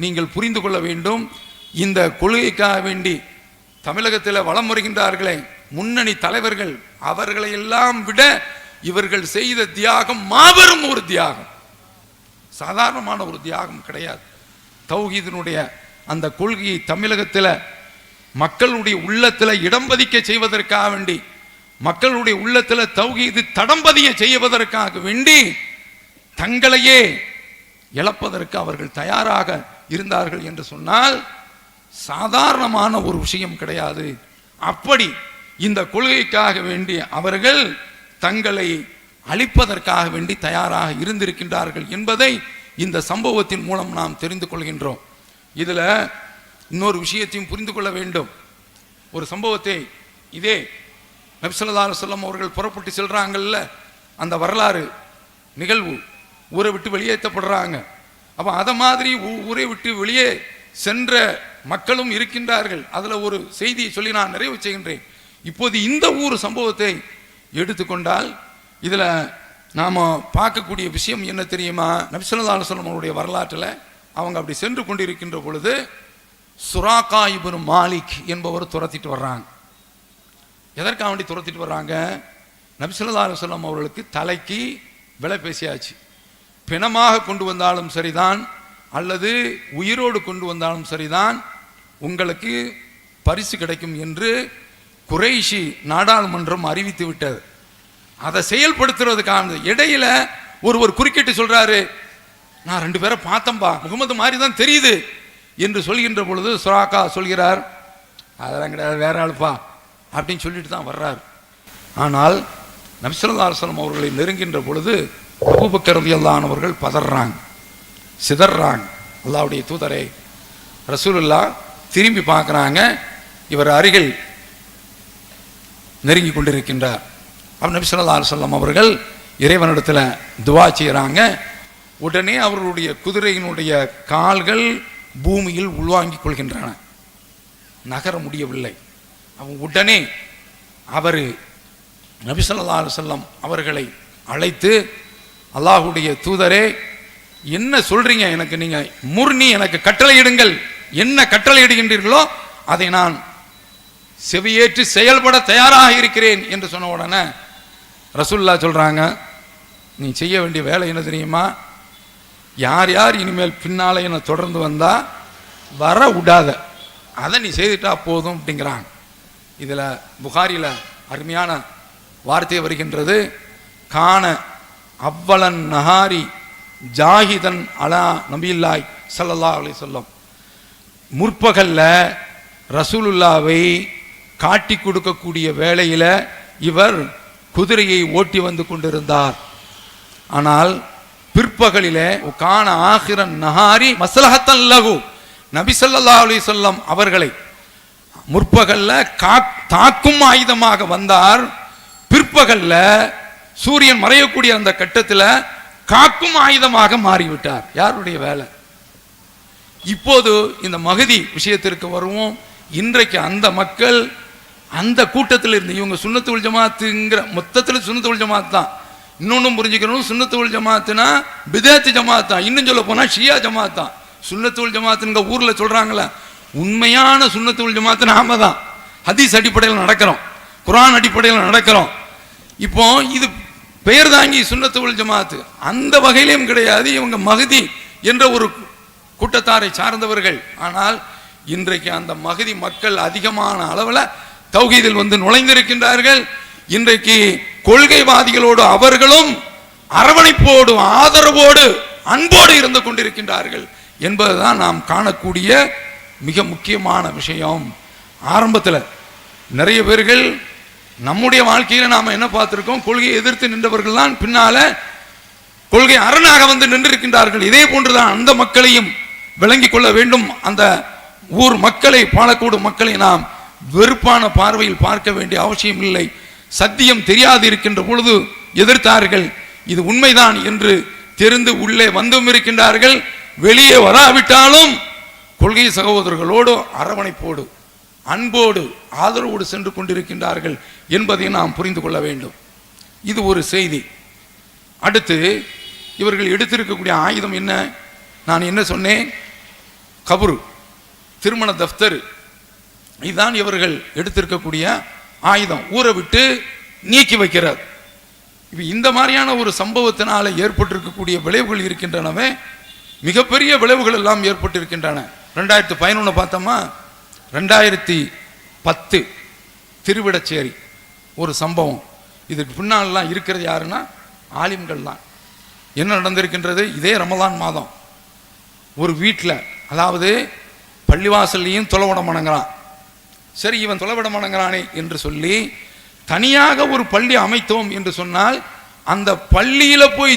நீங்கள் புரிந்து கொள்ள வேண்டும். இந்த கொள்கைக்காக வேண்டி தமிழகத்தில் வலம் வருகின்றார்களே முன்னணி தலைவர்கள், அவர்களை எல்லாம் விட இவர்கள் செய்த தியாகம் மாபெரும் ஒரு தியாகம், சாதாரணமான ஒரு தியாகம் கிடையாது. தௌஹீதினுடைய அந்த கொள்கையை தமிழகத்தில் மக்களுடைய உள்ளத்தில் இடம் பதிக்க செய்வதற்காக வேண்டி, மக்களுடைய உள்ளத்தில் தௌஹீது தடம்பதிய செய்வதற்காக வேண்டி தங்களையே இழப்பதற்கு அவர்கள் தயாராக இருந்தார்கள் என்று சொன்னால் சாதாரணமான ஒரு விஷயம் கிடையாது. அப்படி இந்த கொள்கைக்காக வேண்டி அவர்கள் தங்களை அழிப்பதற்காக வேண்டி தயாராக இருந்திருக்கின்றார்கள் என்பதை இந்த சம்பவத்தின் மூலம் நாம் தெரிந்து கொள்கின்றோம். இதுல இன்னொரு விஷயத்தையும் புரிந்து கொள்ள வேண்டும். ஒரு சம்பவத்தை, இதே நபி ஸல்லல்லாஹு அலைஹி வஸல்லம் அவர்கள் புறப்பட்டு செல்றாங்கல்ல, அந்த வரலாறு நிகழ்வு, ஊரை விட்டு வெளியேற்றப்படுறாங்க. அப்ப அத மாதிரி ஊரை விட்டு வெளியே சென்ற மக்களும் இருக்கின்றார்கள். அதுல ஒரு செய்தியை சொல்லி நான் நிறைவு செய்கின்றேன். இப்போது இந்த ஊர் சம்பவத்தை எடுத்துக்கொண்டால் இதுல நாம பார்க்கக்கூடிய விஷயம் என்ன தெரியுமா? நபி ஸல்லல்லாஹு அலைஹி வஸல்லம் அவருடைய வரலாற்றில் அவங்க அப்படி சென்று கொண்டிருக்கின்ற பொழுது சுராகா இப்னு மாலிக் என்பவர் துரத்திட்டு வர்றாங்க. எதற்காக வேண்டி துரத்திட்டு வர்றாங்க? நபி ஸல்லல்லாஹு அலைஹி வஸல்லம் அவர்களுக்கு தலைக்கு விலை பேசியாச்சு. பிணமாக கொண்டு வந்தாலும் சரிதான், அல்லது உயிரோடு கொண்டு வந்தாலும் சரிதான், உங்களுக்கு பரிசு கிடைக்கும் என்று குறைஷி நாடாளுமன்றம் அறிவித்து விட்டது. அதை செயல்படுத்துறதுக்கான இடையில ஒருவர் குறுக்கிட்டு சொல்றாரு, நான் 2 பேரை பார்த்தம்பா, முகமது மாதிரி தான் தெரியுது என்று சொல்கின்ற பொழுது சுராகா சொல்கிறார், அதெல்லாம் கிடையாது, வேற ஆளுப்பா அப்படின்னு சொல்லிட்டு தான் வர்றார். ஆனால் நபி ஸல்லல்லாஹு அலைஹி வஸல்லம் அவர்களை நெருங்கின்ற பொழுது அபூபக்கர் ரலியல்லாஹு அன்ஹு அவர்கள் பதறாங்க, சிதறாங்க. அல்லாஹ்வுடைய தூதரை ரசூலுல்லாஹ் திரும்பி பார்க்குறாங்க, இவர் அருகில் நெருங்கி கொண்டிருக்கின்றார். அப்ப நபி ஸல்லல்லாஹு அலைஹி வஸல்லம் அவர்கள் இறைவனிடத்தில் துஆ செய்கிறாங்க. உடனே அவர்களுடைய குதிரையினுடைய கால்கள் பூமியில் உள்வாங்கிக் கொள்கின்றன, நகர முடியவில்லை. உடனே அவர் நபி ஸல்லல்லாஹு அலைஹி வஸல்லம் அவர்களை அழைத்து, அல்லாஹ்வுடைய தூதரே என்ன சொல்றீங்க, எனக்கு நீங்க முர்னி, எனக்கு கட்டளையிடுங்கள், என்ன கட்டளையிடுகின்றீர்களோ அதை நான் செவியேற்று செயல்பட தயாராக இருக்கிறேன் என்று சொன்ன உடனே ரசூலுல்லாஹ் சொல்றாங்க, நீ செய்ய வேண்டிய வேலை என்ன தெரியுமா? யார் யார் இனிமேல் பின்னால என்ன தொடர்ந்து வந்தா வர விடாத, அதை நீ செய்துட்டா போதும் அப்படிங்கிறாங்க. இதுல புகாரில அருமையான வார்த்தை வருகின்றது, கான அவ்வளன் நஹாரி ஜாஹிதன் அலா நபியில்லாஹி ஸல்லல்லாஹு அலைஹி வஸல்லம், முற்பகல்ல ரசூலுல்லாவை காட்டி கொடுக்கக்கூடிய வேளையில இவர் குதிரையை ஓட்டி வந்து கொண்டிருந்தார். ஆனால் பிற்பகலிலே கான ஆகிரன் நஹாரி மஸ்லஹத்தன் லஹு, நபி ஸல்லல்லாஹு அலைஹி வஸல்லம் அவர்களை முற்பகல்ல தாக்கும் ஆயுதமாக வந்தார், பிற்பகல்ல சூரியன் மறையக்கூடிய அந்த கட்டத்தில் காக்கும் ஆயுதமாக மாறிவிட்டார். யாருடைய வேலை? இப்போது இந்த மஹதி விஷயத்திற்கு வருவோம். இன்றைக்கு அந்த மக்கள் அந்த கூட்டத்தில் இருந்து, இவங்க சுன்னத்து வல் ஜமாத்துங்கிற மொத்தத்தில் சுன்னத்து வல் ஜமாத் தான். இன்னொன்னும் புரிஞ்சுக்கணும், சுன்னத்து வல் ஜமாத்துனா பிதாத் ஜமாத் தான், இன்னும் சொல்ல போனா ஷியா ஜமாத் தான். சுன்னத்து வல் ஜமாத்துங்க ஊர்ல சொல்றாங்களே, உண்மையான சுன்னத்து வல் ஜமாத்து நாம தான். ஹதீஸ் அடிப்படையில் நடக்கிறோம், குர்ஆன் அடிப்படையில் நடக்கிறோம். இப்போ இது பெயர் தாங்கி சுன்னத்து வல் ஜமாத்து அந்த வகையிலும் கிடையாது, இவங்க மஹதி என்ற ஒரு கூட்டத்தாரை சார்ந்தவர்கள். ஆனால் இன்றைக்கு அந்த மஹதி மக்கள் அதிகமான அளவில் தௌஹீதில் வந்து நுழைந்திருக்கின்றார்கள். இன்றைக்கு கொள்கைவாதிகளோடு அவர்களும் அரவணைப்போடு ஆதரவோடு அன்போடு இருந்து கொண்டிருக்கின்றார்கள் என்பதுதான் நாம் காணக்கூடிய மிக முக்கியமான விஷயம். ஆரம்பத்தில் நிறைய பேர்கள் நம்முடைய வாழ்க்கையில நாம என்ன பார்த்திருக்கோம், கொள்கையை எதிர்த்து நின்றவர்கள் தான் பின்னால கொள்கை அரணாக வந்து நின்றிருக்கின்றார்கள். இதே போன்றுதான் அந்த மக்களையும் விளங்கிக் கொள்ள வேண்டும். அந்த ஊர் மக்களை, பாலக்கோடு மக்களை நாம் வெறுப்பான பார்வையில் பார்க்க வேண்டிய அவசியம் இல்லை. சத்தியம் தெரியாது இருக்கின்ற பொழுது எதிர்த்தார்கள். இது உண்மைதான் என்று தெரிந்து உள்ளே வந்தும் இருக்கின்றார்கள். வெளியே வராவிட்டாலும் கொள்கை சகோதரர்களோடு அரவணைப்போடு அன்போடு ஆதரவோடு சென்று கொண்டிருக்கின்றார்கள் என்பதை நாம் புரிந்து கொள்ள வேண்டும். இது ஒரு செய்தி. அடுத்து இவர்கள் எடுத்திருக்கக்கூடிய ஆயுதம் என்ன? நான் என்ன சொன்னேன்? கபரு, திருமண தஃப்தர், இதுதான் இவர்கள் எடுத்திருக்கக்கூடிய ஆயுதம். ஊரை விட்டு நீக்கி வைக்கிறார். இந்த மாதிரியான ஒரு சம்பவத்தினால ஏற்பட்டிருக்கக்கூடிய விளைவுகள் இருக்கின்றனவே, மிகப்பெரிய விளைவுகள் எல்லாம் ஏற்பட்டிருக்கின்றன. 2011 பார்த்தோமா, 2010 திருவிடச்சேரி ஒரு சம்பவம். இதுக்கு பின்னாலெல்லாம் இருக்கிறது யாருன்னா ஆலிம்கள் தான். என்ன நடந்திருக்கின்றது? இதே ரமலான் மாதம் ஒரு வீட்டில், அதாவது பள்ளிவாசல்லையும் தொலைவிட மணங்கிறான். சரி, இவன் தொலைவிட மணங்கிறானே என்று சொல்லி தனியாக ஒரு பள்ளி அமைத்தோம் என்று சொன்னால் அந்த பள்ளியில போய்